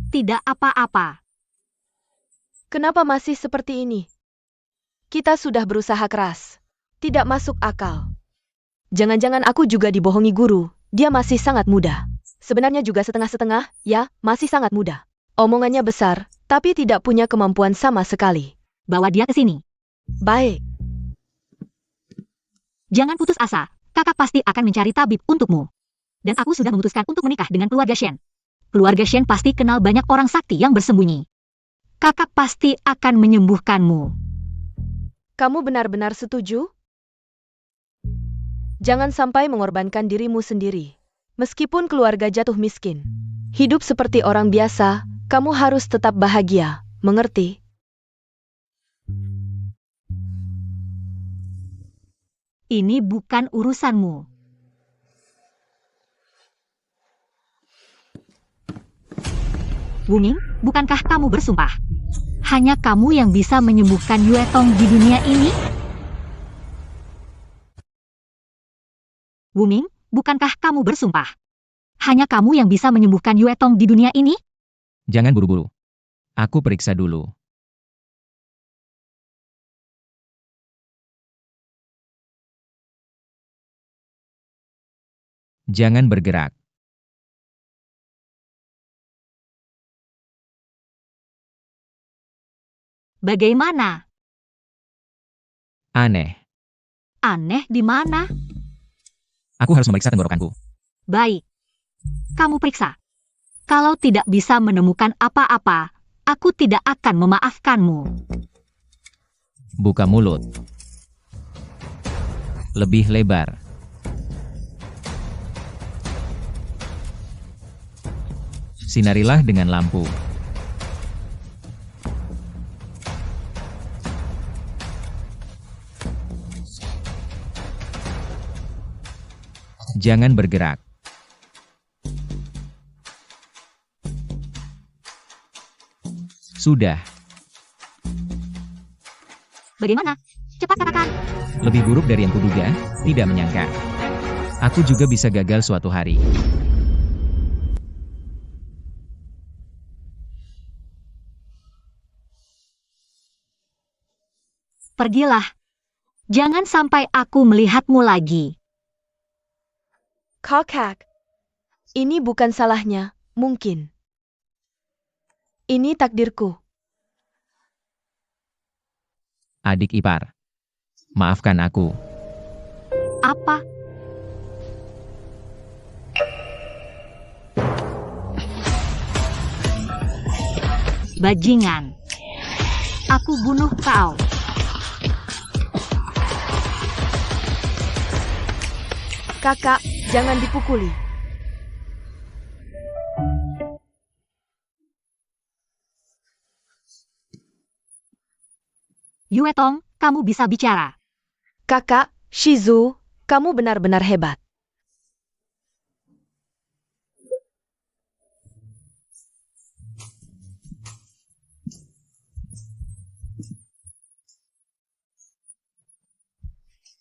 D: Tidak apa-apa.
C: Kenapa masih seperti ini? Kita sudah berusaha keras. Tidak masuk akal. Jangan-jangan aku juga dibohongi guru. Dia masih sangat muda. Sebenarnya juga setengah-setengah, ya, masih sangat muda. Omongannya besar, tapi tidak punya kemampuan sama sekali.
D: Bawa dia ke sini.
C: Baik,
D: Jangan putus asa, kakak pasti akan mencari tabib untukmu. Dan aku sudah memutuskan untuk menikah dengan keluarga Shen. Keluarga Shen pasti kenal banyak orang sakti yang bersembunyi. Kakak pasti akan menyembuhkanmu.
C: kamu benar-benar setuju? Jangan sampai mengorbankan dirimu sendiri. Meskipun keluarga jatuh miskin. Hidup seperti orang biasa, kamu harus tetap bahagia, mengerti?
D: Ini bukan urusanmu. Wuming, bukankah kamu bersumpah? Hanya kamu yang bisa menyembuhkan Yue Tong di dunia ini? Wuming, bukankah kamu bersumpah? Hanya kamu yang bisa menyembuhkan Yue Tong di dunia ini?
B: Jangan buru-buru. Aku periksa dulu. Jangan bergerak.
D: Bagaimana?
B: Aneh.
D: Aneh di mana?
B: Aku harus memeriksa tenggorokanku.
D: Baik. Kamu periksa. Kalau tidak bisa menemukan apa-apa, aku tidak akan memaafkanmu.
B: Buka mulut. Lebih lebar. Sinarilah dengan lampu. Jangan bergerak. Sudah.
D: Bagaimana? Cepat katakan.
B: Lebih buruk dari yang kuduga, tidak menyangka. Aku juga bisa gagal suatu hari.
D: Pergilah. Jangan sampai aku melihatmu lagi.
C: Kakak. Ini bukan salahnya, mungkin. Ini takdirku.
B: Adik ipar. Maafkan aku.
D: Apa? Bajingan. Aku bunuh kau.
C: Kakak, jangan dipukuli.
D: Yuetong, kamu bisa bicara.
C: Kakak, Shizu, kamu benar-benar hebat.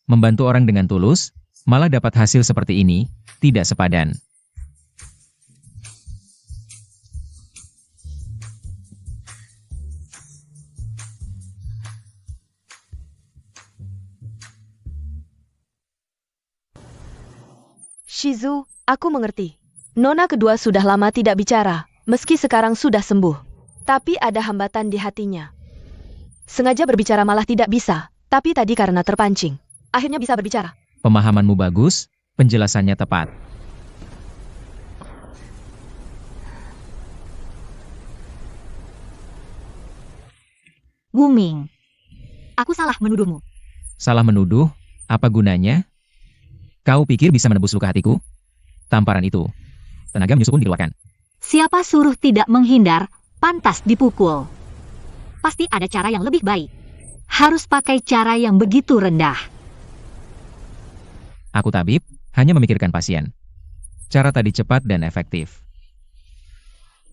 B: Membantu orang dengan tulus, malah dapat hasil seperti ini, tidak sepadan.
C: Shizu, aku mengerti. Nona kedua sudah lama tidak bicara, meski sekarang sudah sembuh. Tapi ada hambatan di hatinya. Sengaja berbicara malah tidak bisa, tapi tadi karena terpancing. Akhirnya bisa berbicara.
B: Pemahamanmu bagus, penjelasannya tepat.
D: Wuming. Aku salah menuduhmu.
B: Salah menuduh, apa gunanya? Kau pikir bisa menembus luka hatiku? Tamparan itu. Tenaga menyusup pun dikeluarkan.
D: Siapa suruh tidak menghindar, pantas dipukul. Pasti ada cara yang lebih baik. Harus pakai cara yang begitu rendah.
B: Aku tabib, hanya memikirkan pasien. Cara tadi cepat dan efektif.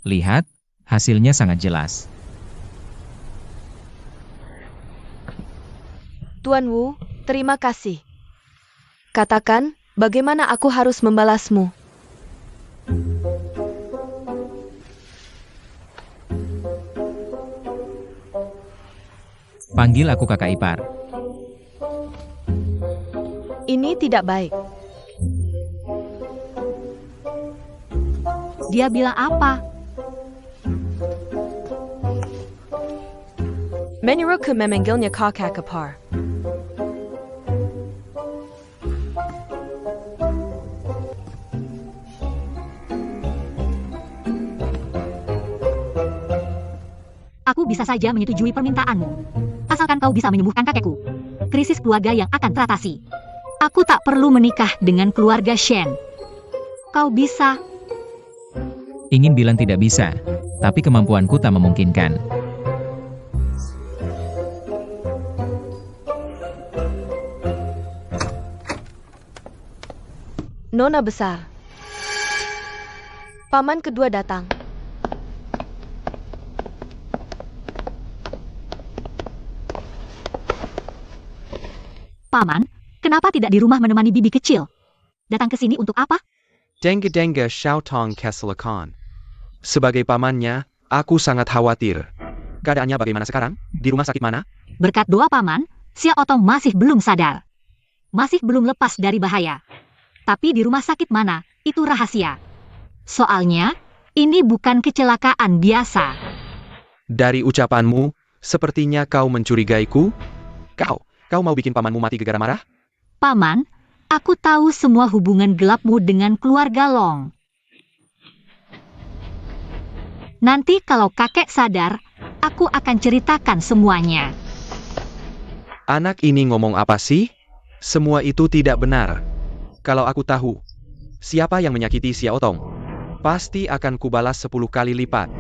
B: Lihat, hasilnya sangat jelas.
C: Tuan Wu, terima kasih. Katakan, bagaimana aku harus membalasmu?
B: Panggil aku kakak ipar.
C: Ini tidak baik.
D: Dia bilang apa?
C: Menurutku memanggilnya kakak ipar.
D: Aku bisa saja menyetujui permintaanmu. Asalkan kau bisa menyembuhkan kakekku. Krisis keluarga yang akan teratasi. Aku tak perlu menikah dengan keluarga Shen. Kau bisa.
B: Ingin bilang tidak bisa, tapi kemampuanku tak memungkinkan.
C: Nona besar. Paman kedua datang.
D: Paman, kenapa tidak di rumah menemani bibi kecil? Datang ke sini untuk apa?
A: Denga Xiaotong Keselakan. Sebagai pamannya, aku sangat khawatir. Keadaannya bagaimana sekarang? Di rumah sakit mana?
D: Berkat doa paman, Xia Otong masih belum sadar. Masih belum lepas dari bahaya. Tapi di rumah sakit mana, itu rahasia. Soalnya, ini bukan kecelakaan biasa.
A: Dari ucapanmu, sepertinya kau mencurigaiku. Kau mau bikin pamanmu mati gara-gara marah?
D: Paman, aku tahu semua hubungan gelapmu dengan keluarga Long. Nanti kalau kakek sadar, aku akan ceritakan semuanya.
A: Anak ini ngomong apa sih? Semua itu tidak benar. Kalau aku tahu, siapa yang menyakiti Xia Otong, pasti akan kubalas 10 kali lipat.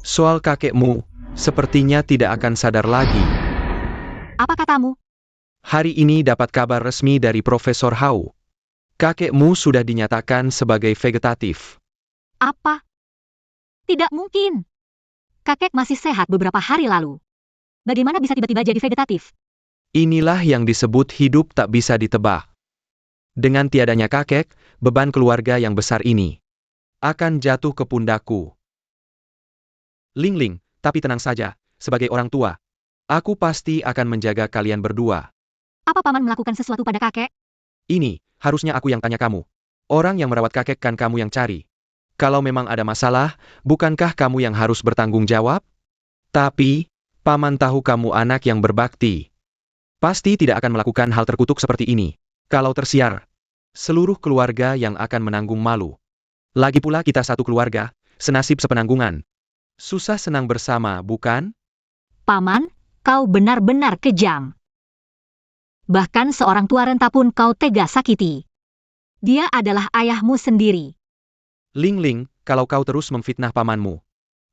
A: Soal kakekmu, sepertinya tidak akan sadar lagi.
D: Apa katamu?
A: Hari ini dapat kabar resmi dari Profesor Hao. Kakekmu sudah dinyatakan sebagai vegetatif.
D: Apa? Tidak mungkin. Kakek masih sehat beberapa hari lalu. Bagaimana bisa tiba-tiba jadi vegetatif?
A: Inilah yang disebut hidup tak bisa ditebak. Dengan tiadanya kakek, beban keluarga yang besar ini akan jatuh ke pundakku. Ling, tapi tenang saja, sebagai orang tua, aku pasti akan menjaga kalian berdua.
D: Apa paman melakukan sesuatu pada kakek?
A: Ini, harusnya aku yang tanya kamu. Orang yang merawat kakek kan kamu yang cari. Kalau memang ada masalah, bukankah kamu yang harus bertanggung jawab? Tapi, paman tahu kamu anak yang berbakti. Pasti tidak akan melakukan hal terkutuk seperti ini. Kalau tersiar, seluruh keluarga yang akan menanggung malu. Lagi pula kita satu keluarga, senasib sepenanggungan. Susah senang bersama, bukan?
D: Paman, kau benar-benar kejam. Bahkan seorang tua renta pun kau tega sakiti. Dia adalah ayahmu sendiri.
A: Ling Ling, kalau kau terus memfitnah pamanmu,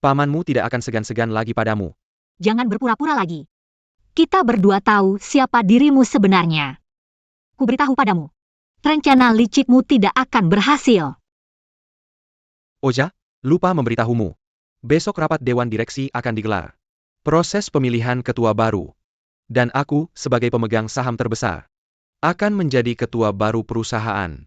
A: pamanmu tidak akan segan-segan lagi padamu.
D: Jangan berpura-pura lagi. Kita berdua tahu siapa dirimu sebenarnya. Kuberitahu padamu, rencana licikmu tidak akan berhasil.
A: Oja, lupa memberitahumu. Besok rapat Dewan Direksi akan digelar. Proses pemilihan ketua baru. Dan aku, sebagai pemegang saham terbesar, akan menjadi ketua baru perusahaan.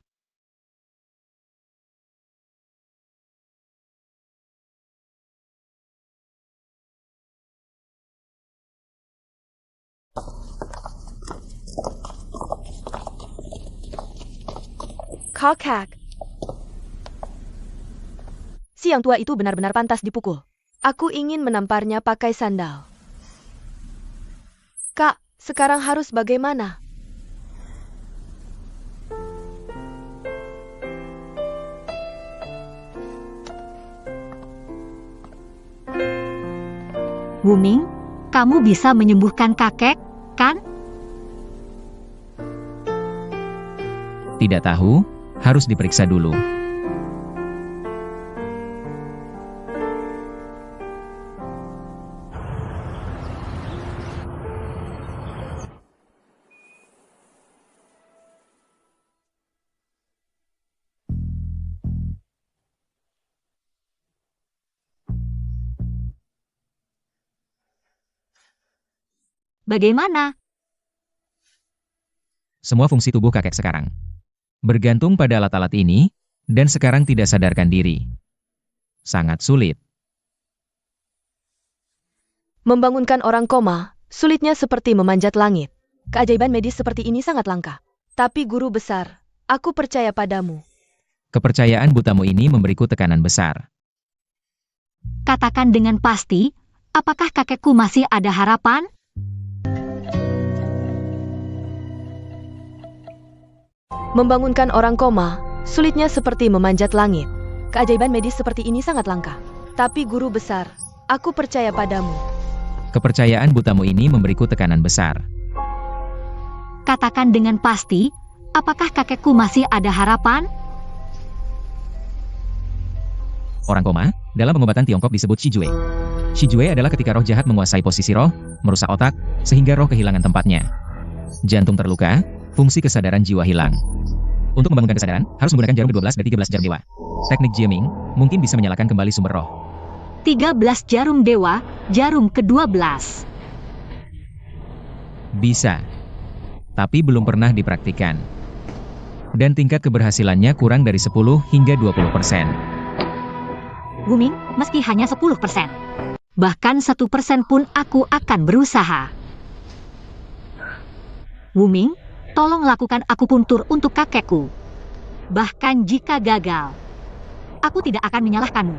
C: Kakak. Si yang tua itu benar-benar pantas dipukul. Aku ingin menamparnya pakai sandal. Kak, sekarang harus bagaimana?
D: Wuming, kamu bisa menyembuhkan kakek, kan?
B: Tidak tahu, harus diperiksa dulu.
D: Bagaimana?
B: Semua fungsi tubuh kakek sekarang bergantung pada alat-alat ini, dan sekarang tidak sadarkan diri. Sangat sulit.
C: Membangunkan orang koma, sulitnya seperti memanjat langit. Keajaiban medis seperti ini sangat langka. Tapi guru besar, aku percaya padamu.
B: Kepercayaan butamu ini memberiku tekanan besar.
D: Katakan dengan pasti, apakah kakekku masih ada harapan?
C: Membangunkan orang koma, sulitnya seperti memanjat langit. Keajaiban medis seperti ini sangat langka. Tapi guru besar, aku percaya padamu.
B: Kepercayaan butamu ini memberiku tekanan besar.
D: Katakan dengan pasti, apakah kakekku masih ada harapan?
B: Orang koma, dalam pengobatan Tiongkok disebut Shijue. Shijue adalah ketika roh jahat menguasai posisi roh, merusak otak, sehingga roh kehilangan tempatnya. Jantung terluka, fungsi kesadaran jiwa hilang. Untuk membangunkan kesadaran, harus menggunakan jarum ke-12 dan 13 jarum dewa. Teknik jamming mungkin bisa menyalakan kembali sumber roh.
D: 13 jarum dewa, jarum ke-12.
B: Bisa. Tapi belum pernah dipraktikkan. Dan tingkat keberhasilannya kurang dari 10 hingga 20%.
D: Wuming, meski hanya 10%. Bahkan 1% pun aku akan berusaha. Wuming, tolong lakukan akupuntur untuk kakekku. Bahkan jika gagal, aku tidak akan menyalahkanmu.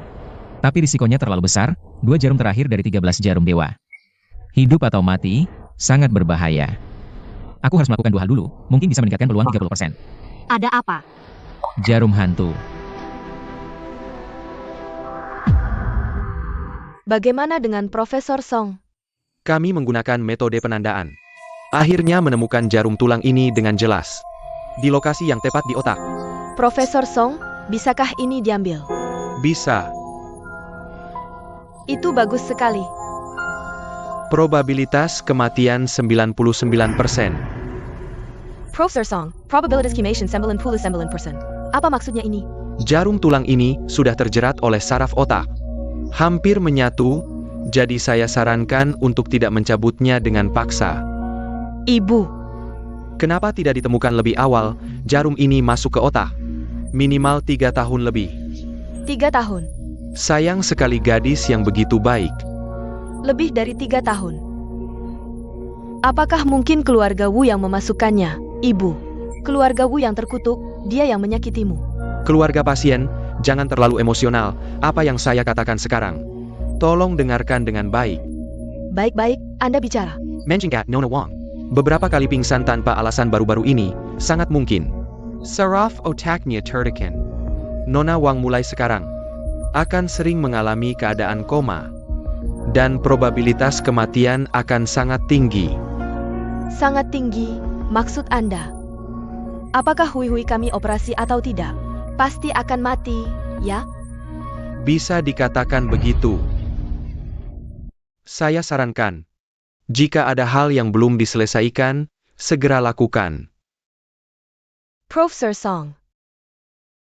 B: Tapi risikonya terlalu besar, 2 jarum terakhir dari 13 jarum dewa. Hidup atau mati, sangat berbahaya. Aku harus melakukan 2 hal dulu, mungkin bisa meningkatkan peluang 30%.
D: Ada apa?
B: Jarum hantu.
C: Bagaimana dengan Profesor Song?
A: Kami menggunakan metode penandaan. Akhirnya menemukan jarum tulang ini dengan jelas. Di lokasi yang tepat di otak.
C: Profesor Song, bisakah ini diambil?
A: Bisa.
C: Itu bagus sekali.
A: Probabilitas kematian 99%.
C: Profesor Song, probabilitas kematian 99%. Apa maksudnya ini?
A: Jarum tulang ini sudah terjerat oleh saraf otak. Hampir menyatu, jadi saya sarankan untuk tidak mencabutnya dengan paksa.
C: Ibu,
A: Kenapa tidak ditemukan lebih awal, jarum ini masuk ke otak? Minimal 3 tahun lebih.
C: 3 tahun.
A: Sayang sekali gadis yang begitu baik.
C: Lebih dari 3 tahun. Apakah mungkin keluarga Wu yang memasukkannya, Ibu? Keluarga Wu yang terkutuk, dia yang menyakitimu.
A: Keluarga pasien, jangan terlalu emosional, apa yang saya katakan sekarang. Tolong dengarkan dengan baik.
C: Baik-baik, Anda bicara.
A: Menjingkat Nona Wang. Beberapa kali pingsan tanpa alasan baru-baru ini, sangat mungkin. Saraf otaknya tertekan. Nona Wang mulai sekarang akan sering mengalami keadaan koma. Dan probabilitas kematian akan sangat tinggi.
C: Sangat tinggi, maksud Anda. Apakah Hui kami operasi atau tidak? Pasti akan mati, ya?
A: Bisa dikatakan begitu. Saya sarankan, jika ada hal yang belum diselesaikan, segera lakukan.
C: Profesor Song.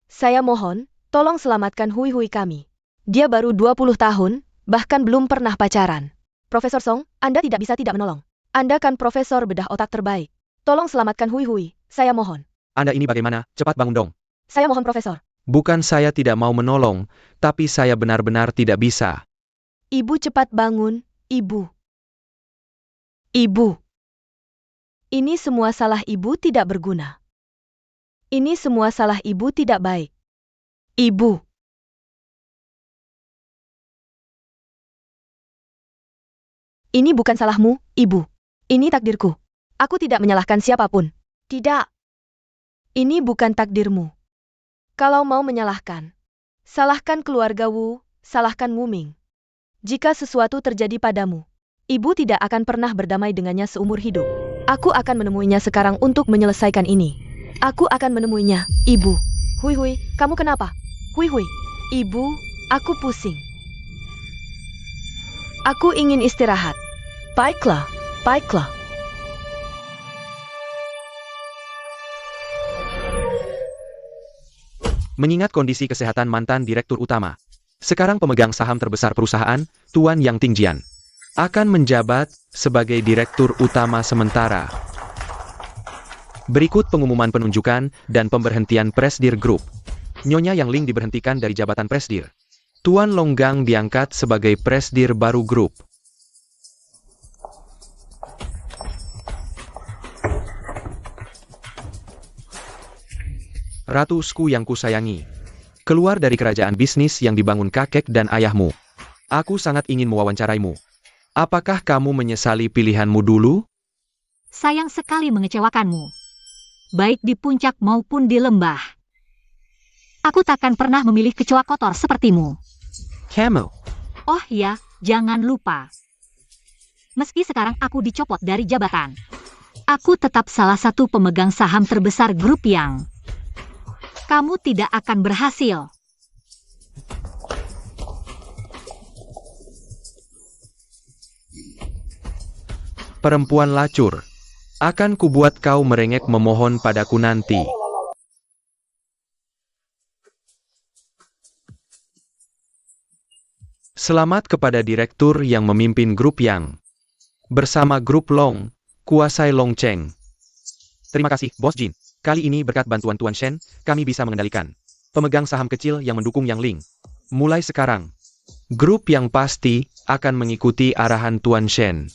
C: Saya mohon, tolong selamatkan Hui kami. Dia baru 20 tahun, bahkan belum pernah pacaran. Profesor Song, Anda tidak bisa tidak menolong. Anda kan profesor bedah otak terbaik. Tolong selamatkan Hui, saya mohon.
A: Anda ini bagaimana? Cepat bangun dong.
C: Saya mohon Profesor.
A: Bukan saya tidak mau menolong, tapi saya benar-benar tidak bisa.
C: Ibu cepat bangun, Ibu. Ibu. Ini semua salah Ibu tidak berguna. Ini semua salah Ibu tidak baik. Ibu. Ini bukan salahmu, Ibu. Ini takdirku. Aku tidak menyalahkan siapapun. Tidak. Ini bukan takdirmu. Kalau mau menyalahkan, salahkan keluarga Wu, salahkan Wu Ming. Jika sesuatu terjadi padamu, Ibu tidak akan pernah berdamai dengannya seumur hidup. Aku akan menemuinya sekarang untuk menyelesaikan ini. Aku akan menemuinya, Ibu. Hui, kamu kenapa? Hui, Ibu, aku pusing. Aku ingin istirahat. Baiklah, baiklah.
A: Mengingat kondisi kesehatan mantan direktur utama, sekarang pemegang saham terbesar perusahaan, Tuan Yang Tingjian, akan menjabat sebagai direktur utama sementara. Berikut pengumuman penunjukan dan pemberhentian Presdir Group. Nyonya Yang Ling diberhentikan dari jabatan Presdir. Tuan Longgang diangkat sebagai Presdir baru grup. Ratusku yang kusayangi, keluar dari kerajaan bisnis yang dibangun kakek dan ayahmu. Aku sangat ingin mewawancaraimu. Apakah kamu menyesali pilihanmu dulu?
D: Sayang sekali mengecewakanmu. Baik di puncak maupun di lembah. Aku takkan pernah memilih kecoa kotor sepertimu.
A: Kamu.
D: Oh ya, jangan lupa. Meski sekarang aku dicopot dari jabatan, aku tetap salah satu pemegang saham terbesar grup Yang. Kamu tidak akan berhasil.
A: Perempuan lacur. Akan kubuat kau merengek memohon padaku nanti. Selamat kepada direktur yang memimpin grup Yang. Bersama grup Long, kuasai Long Cheng. Terima kasih, Bos Jin. Kali ini berkat bantuan Tuan Shen, kami bisa mengendalikan pemegang saham kecil yang mendukung Yang Ling. Mulai sekarang, grup Yang pasti akan mengikuti arahan Tuan Shen.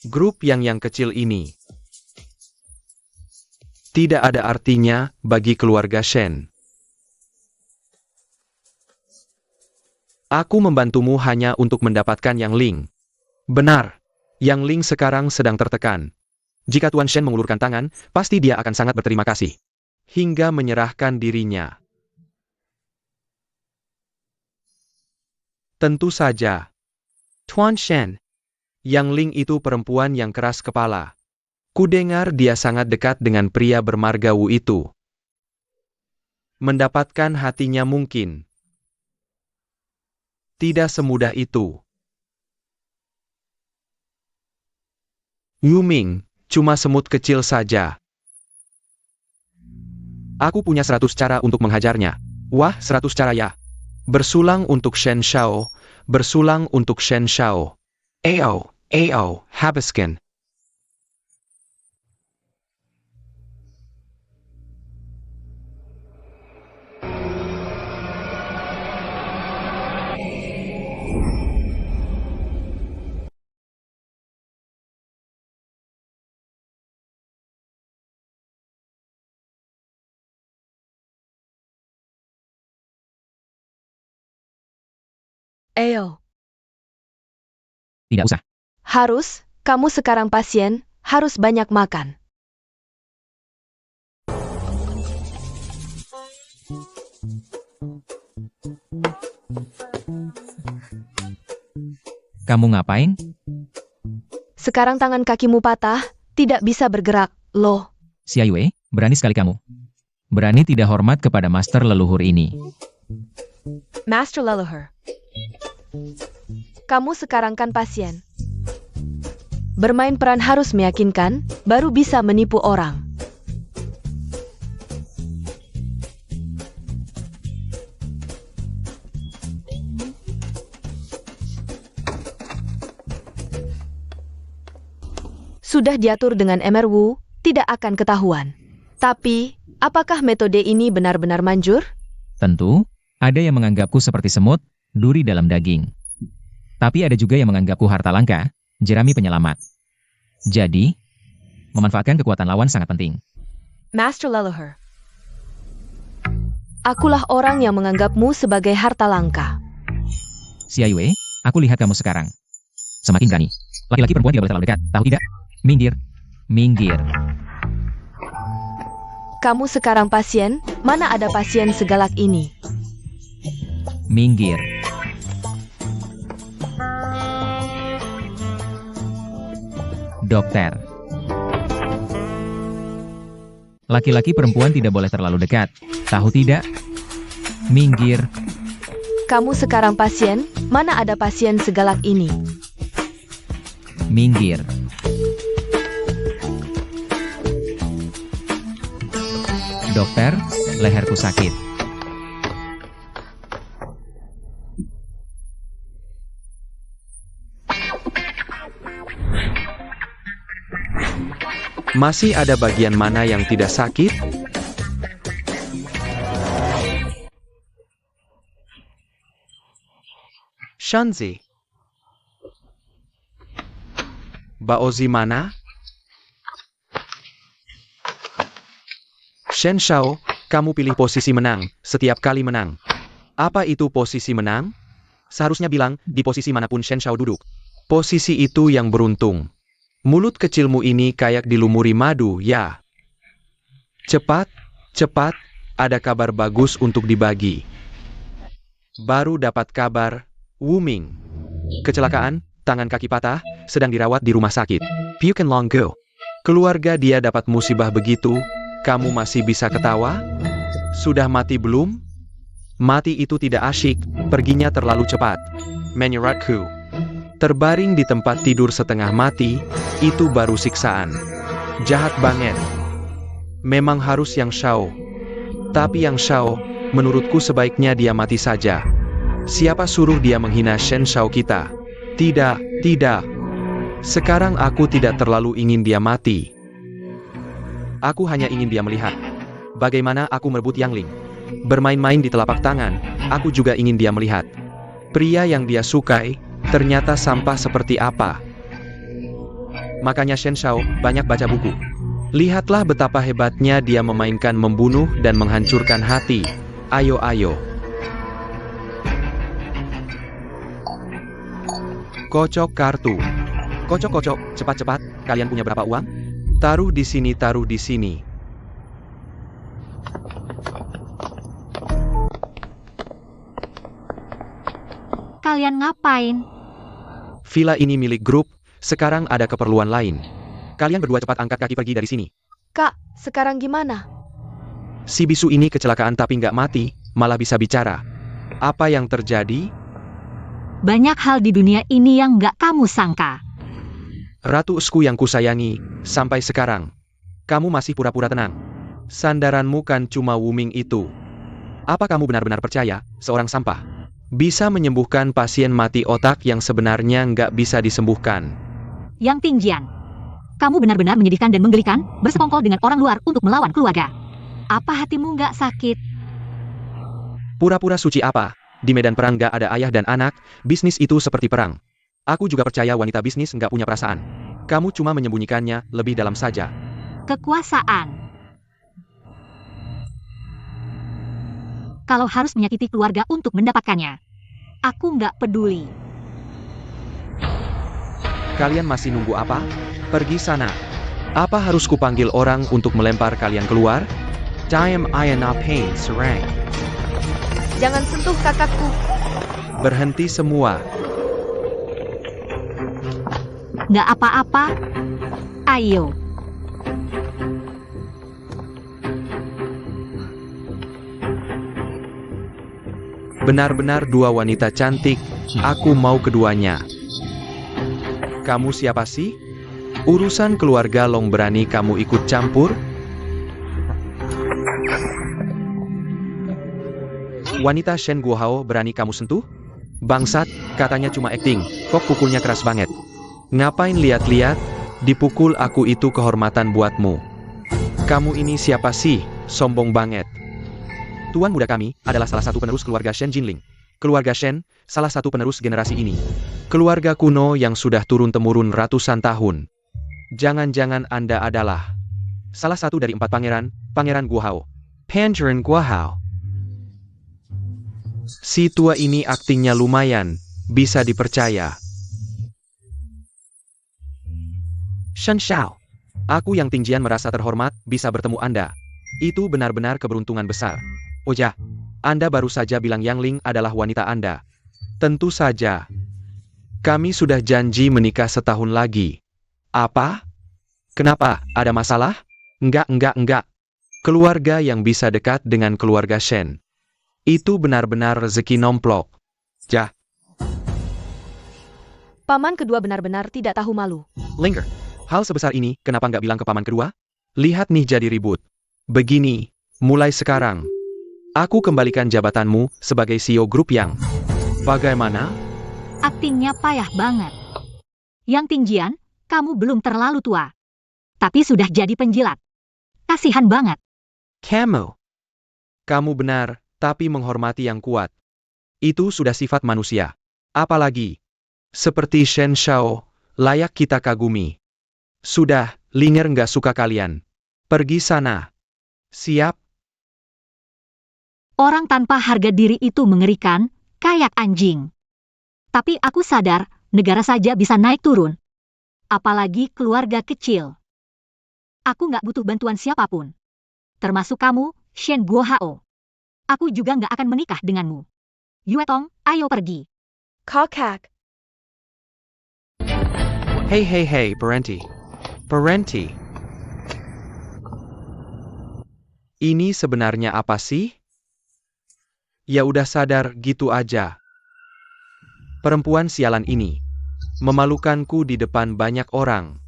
A: Grup yang kecil ini tidak ada artinya bagi keluarga Shen. Aku membantumu hanya untuk mendapatkan Yang Ling. Benar, Yang Ling sekarang sedang tertekan. Jika Tuan Shen mengulurkan tangan, pasti dia akan sangat berterima kasih. Hingga menyerahkan dirinya. Tentu saja. Tuan Shen. Yang Ling itu perempuan yang keras kepala. Kudengar dia sangat dekat dengan pria bermarga Wu itu. Mendapatkan hatinya mungkin tidak semudah itu. Yu Ming, cuma semut kecil saja. Aku punya 100 cara untuk menghajarnya. Wah, 100 cara ya. Bersulang untuk Shen Shao, bersulang untuk Shen Shao. Habiskan.
C: Eyo.
B: Tidak usah.
C: Harus, kamu sekarang pasien, harus banyak makan.
B: Kamu ngapain?
C: Sekarang tangan kakimu patah, tidak bisa bergerak, loh.
B: Xia Yue, berani sekali kamu. Berani tidak hormat kepada master leluhur ini.
C: Master Leluhur. Kamu sekarang kan pasien. Bermain peran harus meyakinkan, baru bisa menipu orang. Sudah diatur dengan MRW, tidak akan ketahuan. Tapi, apakah metode ini benar-benar manjur?
B: Tentu, ada yang menganggapku seperti semut, duri dalam daging. Tapi ada juga yang menganggapku harta langka, jerami penyelamat. Jadi, memanfaatkan kekuatan lawan sangat penting.
C: Master Leluhur. Akulah orang yang menganggapmu sebagai harta langka.
B: Xia Yue, aku lihat kamu sekarang. Semakin berani. Laki-laki perempuan tidak boleh terlalu dekat, tahu tidak? Minggir. Minggir.
C: Kamu sekarang pasien, mana ada pasien segalak ini?
B: Minggir. Dokter. Laki-laki perempuan tidak boleh terlalu dekat, tahu tidak? Minggir.
C: Kamu sekarang pasien, mana ada pasien segalak ini?
B: Minggir. Dokter, leherku sakit.
A: Masih ada bagian mana yang tidak sakit? Shanzi. Baozi mana? Shen Shao, kamu pilih posisi menang, setiap kali menang. Apa itu posisi menang? Seharusnya bilang, di posisi manapun Shen Shao duduk. Posisi itu yang beruntung. Mulut kecilmu ini kayak dilumuri madu, ya. Cepat, cepat, ada kabar bagus untuk dibagi. Baru dapat kabar, Wu Ming. Kecelakaan, tangan kaki patah, sedang dirawat di rumah sakit. Puken Long Go. Keluarga dia dapat musibah begitu, kamu masih bisa ketawa? Sudah mati belum? Mati itu tidak asyik, perginya terlalu cepat. Menyeratku. Terbaring di tempat tidur setengah mati, itu baru siksaan. Jahat banget. Memang harus yang Shao. Tapi yang Shao, menurutku sebaiknya dia mati saja. Siapa suruh dia menghina Shen Shao kita? Tidak, tidak. Sekarang aku tidak terlalu ingin dia mati. Aku hanya ingin dia melihat bagaimana aku merebut Yang Ling. Bermain-main di telapak tangan, aku juga ingin dia melihat. Pria yang dia sukai, ternyata sampah seperti apa. Makanya Shen Shao banyak baca buku. Lihatlah betapa hebatnya dia memainkan membunuh dan menghancurkan hati. Ayo, ayo. Kocok kartu. Kocok-kocok, cepat-cepat, kalian punya berapa uang? Taruh di sini, taruh di sini.
D: Kalian ngapain?
A: Villa ini milik grup, sekarang ada keperluan lain. Kalian berdua cepat angkat kaki pergi dari sini.
C: Kak, sekarang gimana?
A: Si bisu ini kecelakaan tapi nggak mati, malah bisa bicara. Apa yang terjadi?
D: Banyak hal di dunia ini yang nggak kamu sangka.
A: Ratu Usku yang kusayangi, sampai sekarang. Kamu masih pura-pura tenang. Sandaranmu kan cuma Wu Ming itu. Apa kamu benar-benar percaya, seorang sampah bisa menyembuhkan pasien mati otak yang sebenarnya nggak bisa disembuhkan?
D: Yang Tingjian, kamu benar-benar menyedihkan dan menggelikan, bersekongkol dengan orang luar untuk melawan keluarga. Apa hatimu nggak sakit?
A: Pura-pura suci apa? Di medan perang nggak ada ayah dan anak, bisnis itu seperti perang. Aku juga percaya wanita bisnis nggak punya perasaan. Kamu cuma menyembunyikannya lebih dalam saja.
D: Kekuasaan. Kalau harus menyakiti keluarga untuk mendapatkannya. Aku nggak peduli.
A: Kalian masih nunggu apa? Pergi sana. Apa harus kupanggil orang untuk melempar kalian keluar? Time Ayana Pain serang.
C: Jangan sentuh kakakku.
A: Berhenti semua.
D: Nggak apa-apa. Ayo.
A: Benar-benar dua wanita cantik, aku mau keduanya. Kamu siapa sih? Urusan keluarga Long berani kamu ikut campur? Wanita Shen Guohao berani kamu sentuh? Bangsat, katanya cuma acting, kok pukulnya keras banget. Ngapain lihat-lihat? Dipukul aku itu kehormatan buatmu. Kamu ini siapa sih? Sombong banget. Tuan muda kami adalah salah satu penerus keluarga Shen Jinling. Keluarga Shen, salah satu penerus generasi ini. Keluarga kuno yang sudah turun-temurun ratusan tahun. Jangan-jangan Anda adalah salah satu dari 4 pangeran, Pangeran Guohao. Pangeran Guohao. Si tua ini aktingnya lumayan, bisa dipercaya. Shen Shao. Aku yang Tingjian merasa terhormat bisa bertemu Anda. Itu benar-benar keberuntungan besar. Oh ya, Anda baru saja bilang Yang Ling adalah wanita Anda. Tentu saja. Kami sudah janji menikah setahun lagi. Apa? Kenapa? Ada masalah? Enggak. Keluarga yang bisa dekat dengan keluarga Shen. Itu benar-benar rezeki nomplok. Ja.
C: Paman kedua benar-benar tidak tahu malu.
A: Linger. Hal sebesar ini, kenapa nggak bilang ke paman kedua? Lihat nih jadi ribut. Begini, mulai sekarang. Aku kembalikan jabatanmu sebagai CEO grup yang. Bagaimana?
D: Aktingnya payah banget. Yang Tingjian, kamu belum terlalu tua. Tapi sudah jadi penjilat. Kasihan banget.
A: Kamu benar, tapi menghormati yang kuat. Itu sudah sifat manusia. Apalagi, seperti Shen Shao, layak kita kagumi. Sudah, Linger nggak suka kalian. Pergi sana. Siap?
D: Orang tanpa harga diri itu mengerikan, kayak anjing. Tapi aku sadar, negara saja bisa naik turun. Apalagi keluarga kecil. Aku nggak butuh bantuan siapapun. Termasuk kamu, Shen Guohao. Aku juga nggak akan menikah denganmu. Yue Tong, ayo pergi.
C: Kakak.
A: Hey, Parenti. Ini sebenarnya apa sih? Ya udah sadar gitu aja. Perempuan sialan ini memalukanku di depan banyak orang.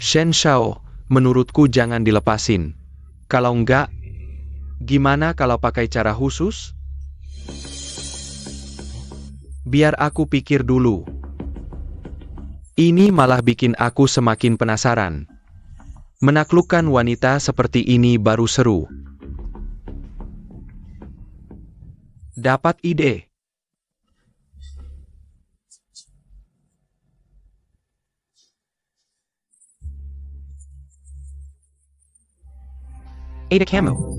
A: Shen Shao, menurutku jangan dilepasin. Kalau enggak, gimana kalau pakai cara khusus? Biar aku pikir dulu. Ini malah bikin aku semakin penasaran. Menaklukkan wanita seperti ini baru seru. Dapat ide. Ada Camo.